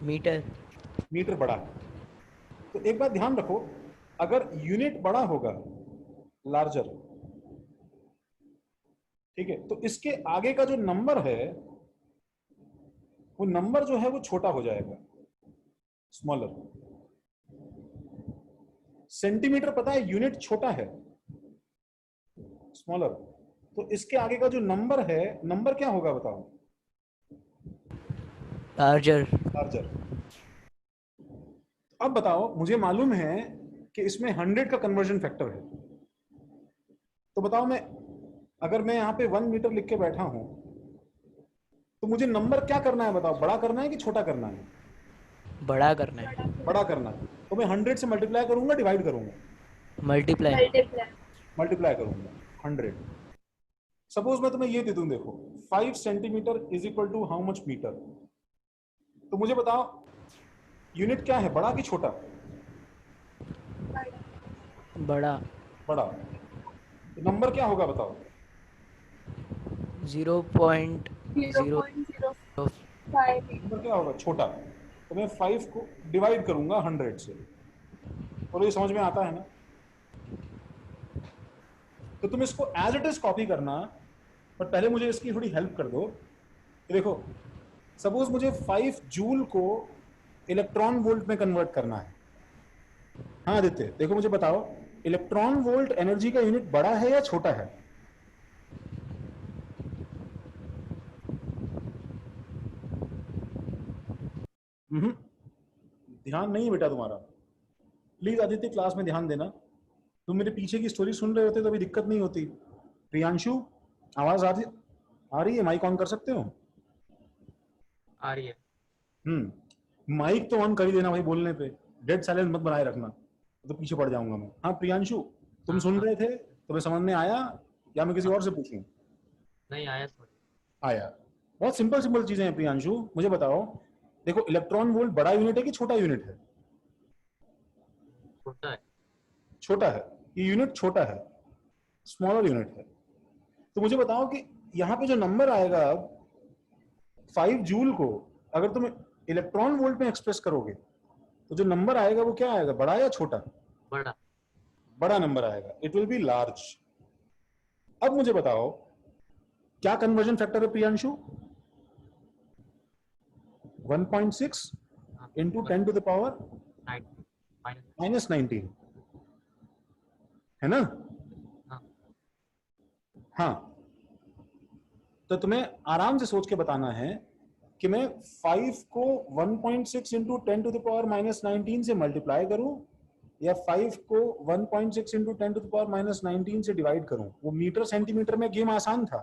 S7: मीटर।
S1: मीटर बड़ा है। तो एक बात ध्यान रखो, अगर यूनिट बड़ा होगा, लार्जर, ठीक है, तो इसके आगे का जो नंबर है वो नंबर जो है वो छोटा हो जाएगा, स्मॉलर। सेंटीमीटर पता है यूनिट छोटा है, स्मॉलर, तो इसके आगे का जो नंबर है, नंबर क्या होगा बताओ?
S7: लार्जर।
S1: लार्जर। अब बताओ, मुझे मालूम है कि इसमें 100 का कन्वर्जन फैक्टर है, तो बताओ मैं अगर मैं यहाँ पे 1 मीटर लिख के बैठा हूं तो मुझे नंबर क्या करना है बताओ? बड़ा करना है कि छोटा करना है?
S7: बड़ा करना है।
S1: बड़ा करना है। तो मैं 100 से मल्टीप्लाई करूंगा, डिवाइड करूंगा?
S7: मल्टीप्लाई।
S1: मल्टीप्लाई करूंगा 100। सपोज मैं तुम्हें ये दे दूं, देखो 5 centimetre is equal to how much metre, तो मुझे बताओ यूनिट क्या है, बड़ा कि छोटा?
S7: बड़ा।
S1: बड़ा। तो नंबर क्या होगा बताओ?
S7: 0.05।
S1: नंबर क्या होगा? छोटा। तो मैं 5 को डिवाइड करूंगा 100 से, और ये समझ में आता है ना? तो तुम इसको एज इट इज कॉपी करना, पर पहले मुझे इसकी थोड़ी हेल्प कर दो। देखो सपोज मुझे 5 जूल को इलेक्ट्रॉन वोल्ट में कन्वर्ट करना है। हाँ आदित्य देखो मुझे बताओ, इलेक्ट्रॉन वोल्ट एनर्जी का यूनिट बड़ा है या छोटा है? ध्यान नहीं है बेटा तुम्हारा। प्लीज आदित्य क्लास में ध्यान देना। तुम मेरे पीछे की स्टोरी सुन रहे होते तो अभी दिक्कत नहीं होती। प्रियांशु आवाज आ रही है? माइक ऑन कर सकते हो?
S8: आ रही है।
S1: माइक तो ऑन कर ही देना भाई, बोलने पे डेड साइलेंस मत बनाए रखना, तो पीछे पड़ जाऊंगा मैं। हाँ प्रियांशु तुम सुन रहे थे, तुम्हें समझ में आया या मैं किसी और से पूछूं?
S8: नहीं आया।
S1: आया। बहुत सिंपल सिंपल चीजें हैं प्रियांशु, मुझे बताओ। देखो इलेक्ट्रॉन वोल्ट बड़ा यूनिट है कि छोटा यूनिट है?
S8: छोटा है।
S1: छोटा है। ये यूनिट छोटा है, स्मॉलर यूनिट है। तो मुझे बताओ कि यहाँ पे जो नंबर आएगा 5 जूल को अगर तुम इलेक्ट्रॉन वोल्ट में एक्सप्रेस करोगे तो जो नंबर आएगा वो क्या आएगा, बड़ा या छोटा?
S8: बड़ा।
S1: बड़ा नंबर आएगा, इट विल बी लार्ज। अब मुझे बताओ क्या कन्वर्जन फैक्टर है Priyanshu? 1.6 into 10 to the power -19 है ना? हाँ, तो तुम्हें आराम से सोच के बताना है कि मैं 5 को 1.6 इंटू 10 टू द पावर -19 से मल्टीप्लाई करूं या 5 को 1.6 इंटू 10 टू द पावर -19 से डिवाइड करूं। वो मीटर सेंटीमीटर में गेम आसान था,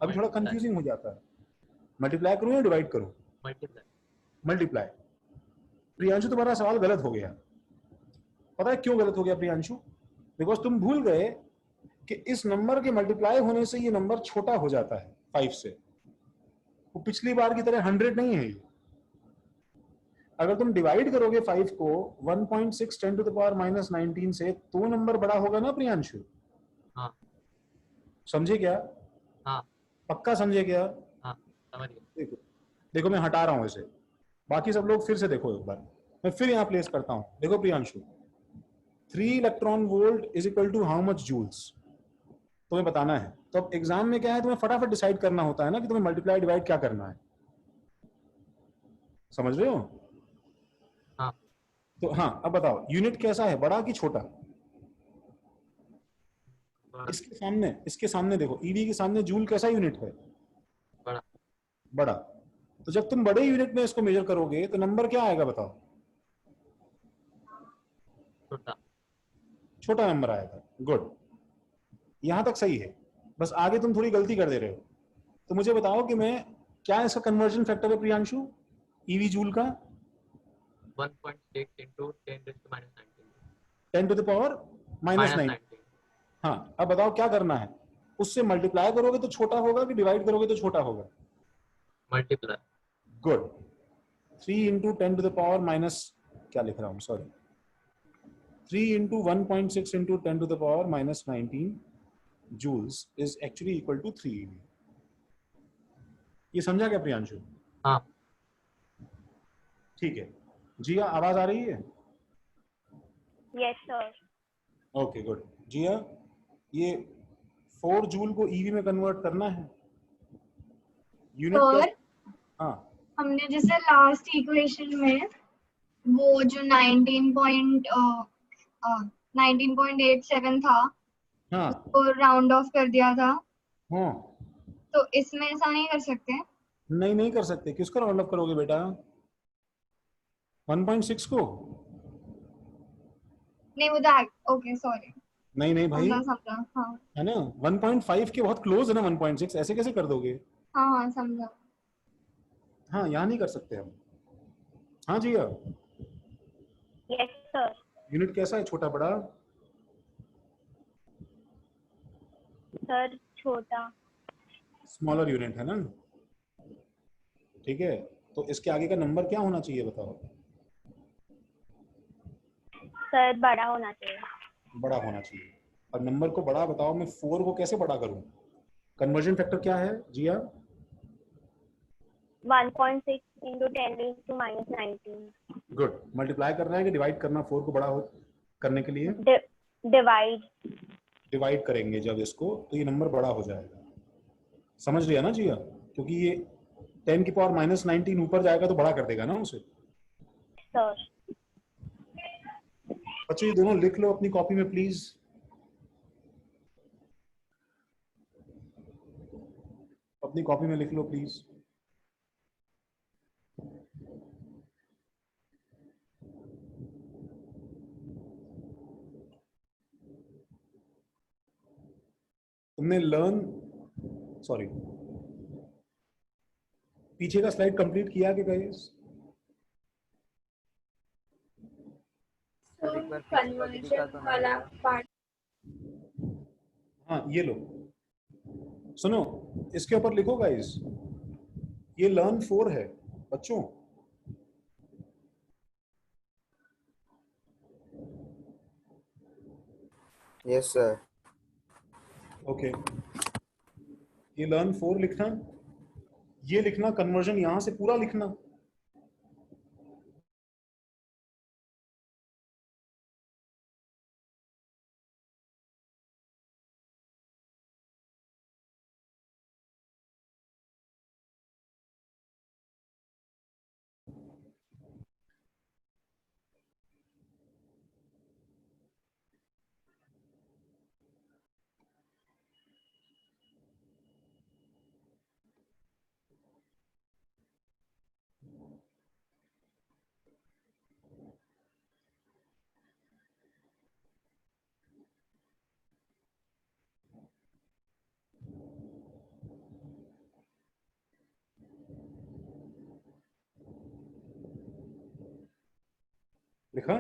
S1: अभी थोड़ा कंफ्यूजिंग हो जाता है। मल्टीप्लाई करूं या डिवाइड करूं? मल्टीप्लाई। प्रियांशु तुम्हारा सवाल गलत हो गया। पता है क्यों गलत हो गया प्रियांशु? बिकॉज तुम भूल गए कि इस नंबर के मल्टीप्लाई होने से ये नंबर छोटा हो जाता है 5 से। वो पिछली बार की तरह 100 नहीं है ये। अगर तुम डिवाइड करोगे 5 को 1.6 10 टू द पावर माइनस 19 से, तो नंबर बड़ा होगा ना प्रियांशु?
S7: हाँ
S1: समझे क्या?
S7: हाँ
S1: पक्का समझे क्या?
S7: हाँ समझ गया।
S1: देखो देखो मैं हटा रहा हूं इसे, बाकी सब लोग फिर से देखो एक बार, मैं फिर यहाँ प्लेस करता हूँ। देखो Priyanshu, 3 electron volt is equal to how much joules, तुम्हें बताना है। तो अब एग्जाम में क्या है, तुम्हें फटाफट डिसाइड करना होता है ना कि तुम्हें मल्टीप्लाई डिवाइड क्या करना है। समझ रहे हो?
S7: हाँ।
S1: तो हाँ, अब बताओ यूनिट कैसा है, बड़ा कि छोटा?
S7: बड़ा
S1: इसके सामने देखो, ईवी के सामने जूल कैसा यूनिट है?
S7: बड़ा
S1: बड़ा। तो जब तुम बड़े यूनिट में इसको मेजर करोगे तो नंबर क्या आएगा बताओ?
S7: छोटा।
S1: छोटा नंबर आएगा। गुड, यहां तक सही है। बस आगे तुम थोड़ी गलती कर दे रहे हो। तो मुझे बताओ कि मैं क्या इसका कन्वर्जन फैक्टर है प्रियांशु, ईवी जूल का?
S7: 1.6 into 10 raised to minus 19.
S1: 10 to the power minus 9।
S7: 19.
S1: हाँ, अब बताओ क्या करना है? उससे मल्टीप्लाई करोगे तो छोटा होगा कि डिवाइड करोगे तो छोटा होगा?
S7: Multiply.
S1: Good. 3 into 10 to the power minus, क्या लिख रहा हूँ, sorry, 3 into 1.6 into 10 to the power minus 19 joules is actually equal to 3 EV। ये समझा क्या प्रियांशु?
S7: हाँ।
S1: ठीक है। जिया, आवाज आ रही है?
S4: Yes sir.
S1: Okay good. Jiya, ये 4 जूल को ईवी में कन्वर्ट करना है। यूनिट क्या? हाँ
S10: हमने जैसे लास्ट इक्वेशन में वो जो 19.87 था
S1: हाँ
S10: उसको राउंड ऑफ कर दिया था,
S1: हाँ।
S10: तो इसमें ऐसा नहीं कर सकते?
S1: नहीं, नहीं कर सकते। किसको राउंड अप करोगे बेटा? 1.6 को?
S10: नहीं वो तो ओके सॉरी,
S1: नहीं नहीं भाई,
S10: समझा हाँ।
S1: है ना, 1.5 के बहुत क्लोज है ना 1.6, ऐसे कैसे कर दोगे?
S10: हाँ हाँ समझा।
S1: हाँ, यहाँ नहीं कर सकते हम। हाँ जिया,
S4: यस सर।
S1: यूनिट कैसा है, छोटा बड़ा?
S4: सर छोटा।
S1: स्मॉलर यूनिट है ना? ठीक है, तो इसके आगे का नंबर क्या होना चाहिए बताओ?
S4: सर बड़ा होना चाहिए।
S1: बड़ा होना चाहिए। और नंबर को बड़ा बताओ, मैं 4 को कैसे बड़ा करूं? कन्वर्जन फैक्टर क्या है जिया?
S4: 1.6 into 10 raised to minus 19।
S1: Good. Multiply करना है कि डिवाइड करना 4 को बड़ा हो करने के लिए?
S4: डिवाइड।
S1: डिवाइड करेंगे जब इसको, तो ये नंबर बड़ा हो जाएगा। समझ लिया ना जिया? क्योंकि ये 10 की पावर माइनस 19 ऊपर जाएगा तो बड़ा कर देगा ना उसे।
S4: सर
S1: बच्चों ये दोनों लिख लो अपनी कॉपी में प्लीज। अपनी कॉपी में लिख लो प्लीज। तुमने लर्न, सॉरी, पीछे का स्लाइड कंप्लीट किया कि गाइस?
S10: कन्वर्जन वाला पार्ट
S1: हाँ ये लो, सुनो, इसके ऊपर लिखो गाइस, ये लर्न 4 है बच्चों।
S5: Yes, sir.
S1: ओके, ये लर्न 4 लिखना, ये लिखना कन्वर्जन यहां से पूरा लिखना। लिखा?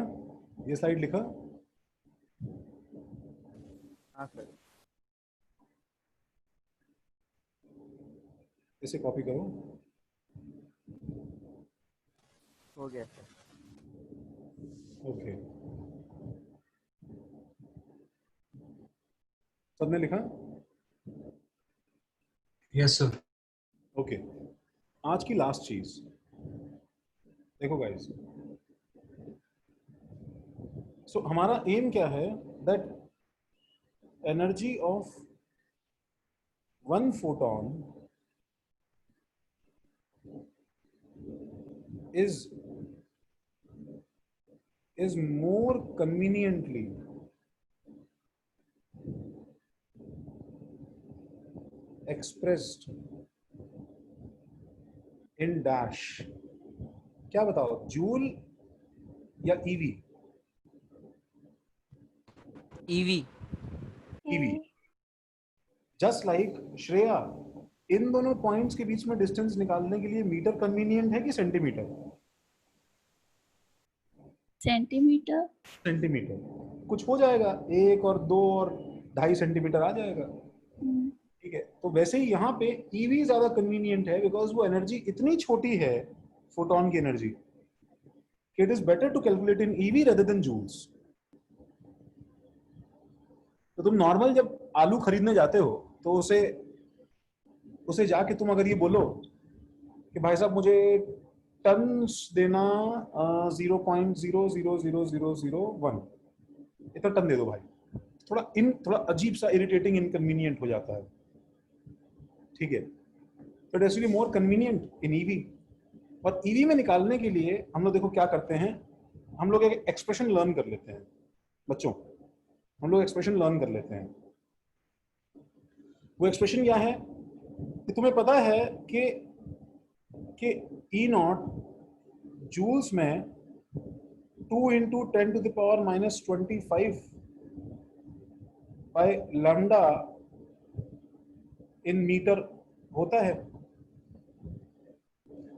S1: ये स्लाइड लिखा?
S3: हाँ सर।
S1: इसे कॉपी करो।
S3: हो गया सर।
S1: ओके, सबने लिखा?
S2: Yes, sir.
S1: ओके, आज की लास्ट चीज देखो गाइस। सो हमारा एम क्या है? That energy of one photon is more conveniently expressed in dash। क्या बताओ, जूल या eV?
S7: EV.
S1: EV. Just like Shreya, इन दोनों पॉइंट्स के बीच में डिस्टेंस निकालने के लिए मीटर कन्वीनियंट है कि सेंटीमीटर?
S9: सेंटीमीटर।
S1: सेंटीमीटर। कुछ हो जाएगा, 1 और 2 और 2.5 सेंटीमीटर आ जाएगा। ठीक है, तो वैसे ही यहाँ पे ईवी ज्यादा कन्वीनियंट है, बिकॉज वो एनर्जी इतनी छोटी है, फोटोन की energy, it is better to calculate in eV rather than joules. तो तुम नॉर्मल जब आलू खरीदने जाते हो तो उसे जाके तुम अगर ये बोलो कि भाई साहब मुझे टन देना 0.000001, इतना टन दे दो भाई, थोड़ा अजीब सा इरिटेटिंग इनकन्वीनियंट हो जाता है। ठीक है, तो it actually more convenient in EV. और ईवी में निकालने के लिए हम लोग देखो क्या करते हैं, हम लोग एक एक्सप्रेशन लर्न कर लेते हैं। बच्चों, हम लोग एक्सप्रेशन लर्न कर लेते हैं। वो एक्सप्रेशन क्या है कि तुम्हें पता है कि ई नॉट जूल्स में 2 × 10⁻⁻25 बाय लैम्डा इन मीटर होता है।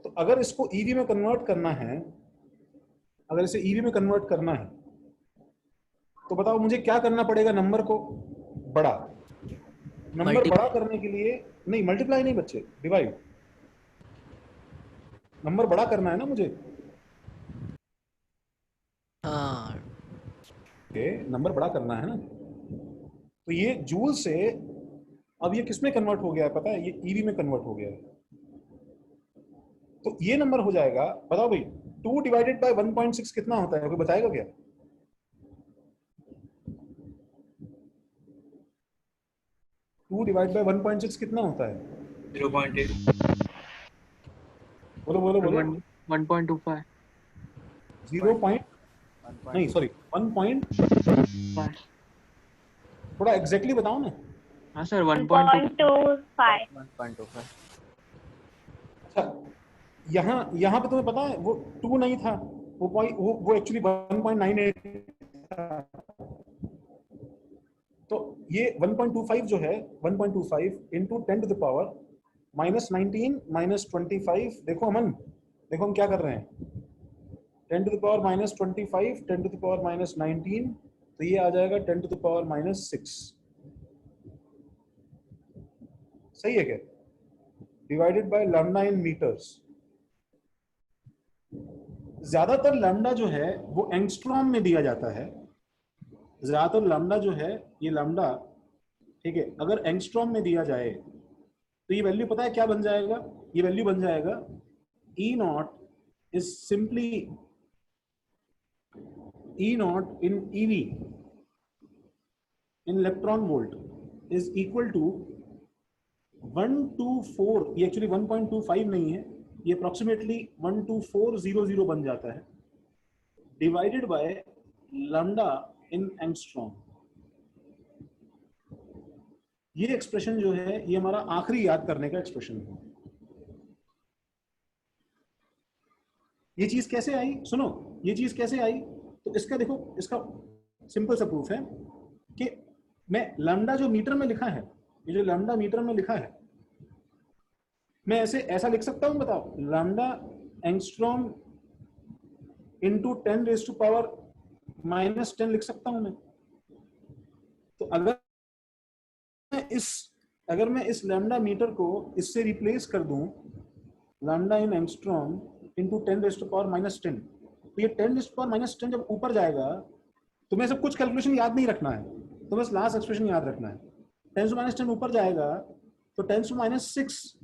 S1: तो अगर इसको ईवी में कन्वर्ट करना है, अगर इसे ईवी में कन्वर्ट करना है तो बताओ मुझे क्या करना पड़ेगा? नंबर को बड़ा, नंबर बड़ा करने के लिए नहीं, मल्टीप्लाई नहीं बच्चे, डिवाइड। नंबर बड़ा करना है ना मुझे।
S7: हाँ,
S1: नंबर बड़ा करना है ना। तो ये जूल से अब ये किस में कन्वर्ट हो गया है पता है? ये ईवी में कन्वर्ट हो गया है। तो ये नंबर हो जाएगा, बताओ भाई, 2 डिवाइडेड बाय 1.6 कितना होता है? कोई बताएगा क्या? 2 डिवाइड बाय 1.6 कितना होता है?
S2: 0.8.
S1: बोलो बोलो बोलो।
S8: 1.25।
S1: 0. नहीं सॉरी 1. थोड़ा एग्जैक्टली बताओ ना।
S8: हाँ सर
S4: 1.25।
S3: 1.25।
S1: अच्छा, यहाँ पे तुम्हें पता है वो 2 नहीं था, वो एक्चुअली 1.98 था। तो ये 1.25 जो है, 1.25 into 10⁻⁻19 -25। देखो अमन, देखो हम क्या कर रहे हैं, 10⁻⁻25 10⁻⁻19, तो ये आ जाएगा 10⁻⁻6। सही है क्या? Divided by lambda in metres. ज्यादातर लैम्डा जो है वो एंगस्ट्रॉम में दिया जाता है। ज्यादातर लैम्डा जो है, ये लैम्डा, ठीक है, अगर एंगस्ट्रॉम में दिया जाए तो ये वैल्यू पता है क्या बन जाएगा? ये वैल्यू बन जाएगा E naught is simply E naught in EV in electron volt is equal to 124। ये एक्चुअली 1.25 नहीं है, ये अप्रोक्सीमेटली 12400 बन जाता है, divided by lambda in angstrom. ये एक्सप्रेशन जो है ये हमारा आखिरी याद करने का एक्सप्रेशन है। ये चीज कैसे आई? सुनो, ये चीज कैसे आई? तो इसका देखो, इसका सिंपल सा प्रूफ है कि मैं लैम्डा जो मीटर में लिखा है, ये जो लैम्डा मीटर में लिखा है, मैं ऐसा लिख सकता हूं, बताओ, लैम्डा एंगस्ट्रॉम इंटू 10⁻⁻10 लिख सकता हूं मैं। तो अगर मैं इस लैम्डा मीटर को इससे रिप्लेस कर दूं, लैम्डा इन एंगस्ट्रॉम इंटू 10⁻⁻10। तो ये 10⁻⁻10 जब ऊपर जाएगा, तुम्हें सब कुछ कैलकुलेशन याद नहीं रखना है, तुम्हें बस लास्ट एक्सप्रेशन याद रखना है। 10⁻10 ऊपर जाएगा तो 10⁻6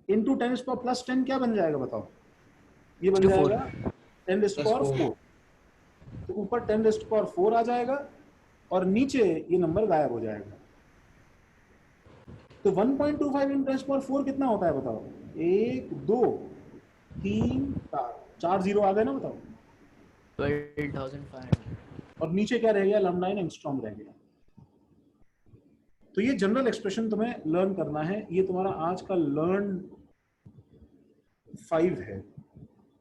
S1: इंटू 10⁻+10 क्या बन जाएगा बताओ? ये बन जाएगा 10⁴। तो ऊपर 10⁴ आ जाएगा और नीचे ये नंबर गायब हो जाएगा। तो 1.25 इंटू 10⁴ कितना होता है बताओ? 1 2 3 4 जीरो आ गए ना, बताओ।
S7: 12,500।
S1: और नीचे क्या रह गया? लैम्डा इन एंगस्ट्रॉम रह गया। तो ये जनरल एक्सप्रेशन तुम्हें लर्न करना है। ये तुम्हारा आज का लर्न 5 है।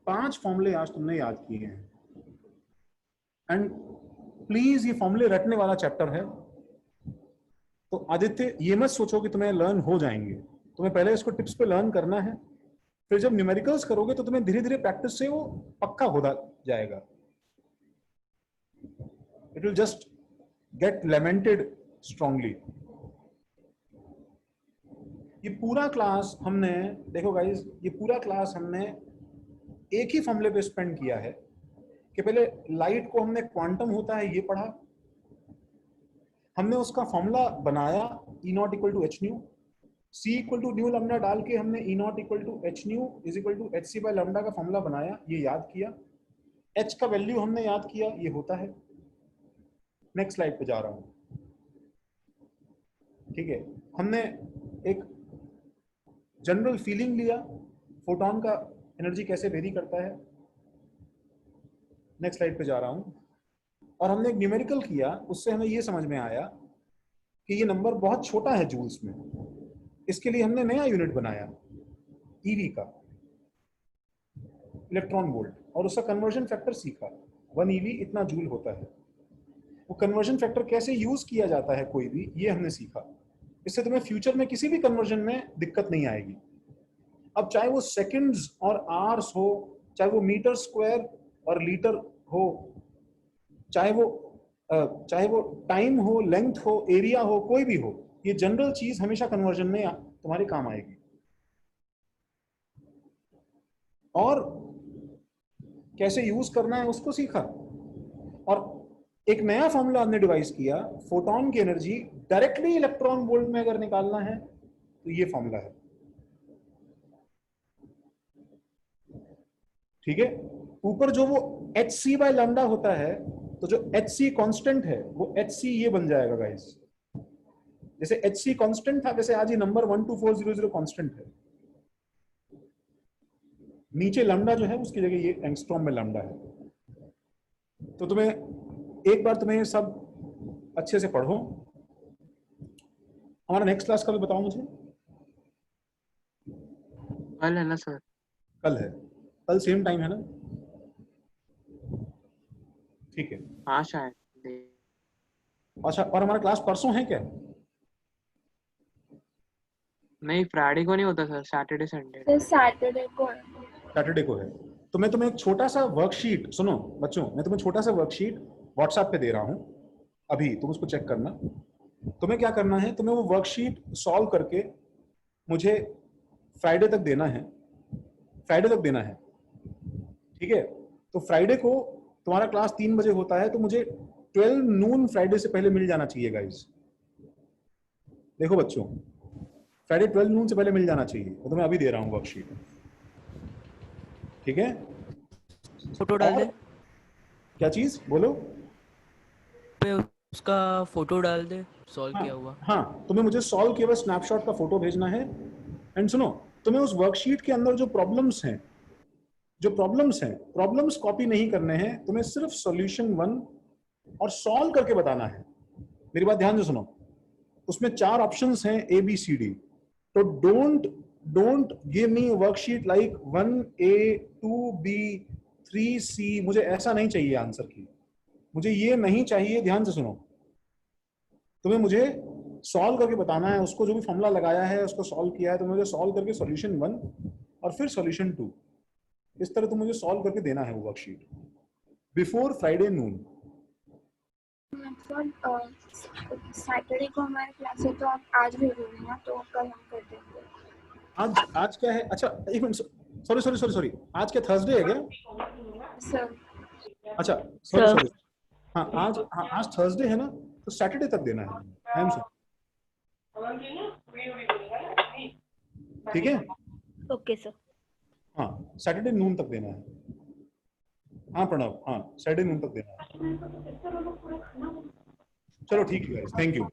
S1: 5 फॉर्मूले आज तुमने याद किए हैं। एंड प्लीज ये फॉर्मूले रटने वाला चैप्टर है, तो आदित्य ये मत सोचो कि तुम्हें लर्न हो जाएंगे। तुम्हें पहले इसको टिप्स पे लर्न करना है, फिर जब न्यूमेरिकल्स करोगे तो तुम्हें धीरे धीरे प्रैक्टिस से वो पक्का होता जाएगा। It will just get lamented strongly. ये पूरा क्लास हमने, देखो गाइस, ये पूरा क्लास हमने एक ही फॉर्मूले पे स्पेंड किया है कि पहले लाइट को हमने क्वांटम होता है ये पढ़ा, हमने उसका फॉर्मूला बनाया E0 = h new, C = new lambda डाल के हमने E0 = h न्यू = hc/λ का फॉर्मूला बनाया, ये याद किया। h का वैल्यू हमने याद किया, ये होता है। नेक्स्ट स्लाइड पे जा रहा हूं। ठीक है, हमने एक जनरल फीलिंग लिया फोटॉन का एनर्जी कैसे वेरी करता है। नेक्स्ट स्लाइड पे जा रहा हूं। और हमने एक न्यूमेरिकल किया, उससे हमें ये समझ में आया कि ये नंबर बहुत छोटा है जूल्स में। इसके लिए हमने नया यूनिट बनाया ईवी का, इलेक्ट्रॉन वोल्ट, और उसका कन्वर्जन फैक्टर सीखा। 1 EV इतना जूल होता है। वो कन्वर्जन फैक्टर कैसे यूज किया जाता है कोई भी, ये हमने सीखा। इससे तुम्हें फ्यूचर में किसी भी कन्वर्जन में दिक्कत नहीं आएगी। अब चाहे वो सेकंड्स और आवर्स हो, चाहे वो मीटर स्क्वायर और लीटर हो, चाहे वो टाइम हो, लेंथ हो, एरिया हो, कोई भी हो, ये जनरल चीज हमेशा कन्वर्जन में तुम्हारे काम आएगी। और कैसे यूज करना है उसको सीखा। और एक नया फॉर्मूला हमने डिवाइस किया, फोटॉन की एनर्जी डायरेक्टली इलेक्ट्रॉन वोल्ट में अगर निकालना है तो ये फॉर्मूला है। ठीक है, ऊपर जो वो hc/λ होता है, तो जो hc कांस्टेंट है वो hc ये बन जाएगा गाइस। जैसे hc कांस्टेंट था, वैसे आज ये नंबर 12400 कांस्टेंट है। नीचे लैम्डा जो है उसकी जगह ये एंगस्ट्रॉम में लैम्डा है। तो तुम्हें एक बार तुम्हें सब अच्छे से पढ़ो। हमारा नेक्स्ट क्लास कब बताओ मुझे?
S8: कल है ना सर?
S1: कल है। कल सेम टाइम है ना? ठीक है।
S8: हाँ शायद।
S1: अच्छा, और हमारा क्लास परसों है क्या?
S8: नहीं, फ्राइडे को नहीं होता सर, सैटरडे संडे।
S10: तो सैटरडे को है।
S1: सैटरडे को है। तो मैं तुम्हें एक छोटा सा वर्कशीट, सुनो बच्चों, मैं तुम्हें छोटा सा वर्कशीट व्हाट्सएप पे दे रहा हूं अभी, तुम उसको चेक करना। तुम्हें क्या करना है, तुम्हें वो वर्कशीट सॉल्व करके मुझे फ्राइडे तक देना है। फ्राइडे तक देना है, ठीक है? तो फ्राइडे को तुम्हारा क्लास 3 बजे होता है, तो मुझे 12 नून फ्राइडे से पहले मिल जाना चाहिए गाइस। देखो बच्चों, फ्राइडे 12 नून से पहले मिल जाना चाहिए। तो मैं अभी दे रहा हूँ वर्कशीट, ठीक है?
S7: फोटो डाल दे।
S1: क्या चीज बोलो?
S7: पे उसका फोटो डाल दे, सॉल्व किया हुआ।
S1: हाँ, तुम्हें मुझे सॉल्व किया हुआ स्नैपशॉट का फोटो भेजना है। एंड सुनो, तुम्हें उस वर्कशीट के अंदर जो प्रॉब्लम्स हैं, प्रॉब्लम्स कॉपी नहीं करने हैं, तुम्हें सिर्फ सॉल्यूशन 1 और सॉल्व करके बताना है। मेरी बात ध्यान से सुनो। उसमें 4 ऑप्शंस हैं ABCD। तो don't give me worksheet like 1A 2B 3C। मुझे ऐसा नहीं चाहिए आंसर की, मुझे ये नहीं चाहिए। ध्यान से सुनो, तुम्हें मुझे सॉल्व करके बताना है। उसको जो भी फॉर्मूला लगाया है उसको सॉल्व किया है, तो मुझे सॉल्व करके सॉल्यूशन 1 और फिर सॉल्यूशन 2, इस तरह तुम मुझे सॉल्व करके देना है वो worksheet before Friday noon.
S10: Saturday को हमारी क्लास है, तो आप आज भेजोगे ना, तो कल हम कर देंगे।
S1: आज क्या है? अच्छा एक मिनट, सॉरी आज क्या थर्सडे है क्या?
S10: Sir.
S1: अच्छा सॉरी हाँ आज थर्सडे है ना, तो सैटरडे तक देना है। आई एम सॉरी, ठीक है?
S4: Okay, sir.
S1: हाँ सैटरडे नून तक देना है। हाँ प्रणव, हाँ सैटरडे नून तक देना है। चलो ठीक है, thank you.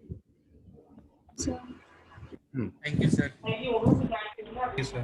S9: Sir.
S6: Thank you sir.
S2: Yes, sir.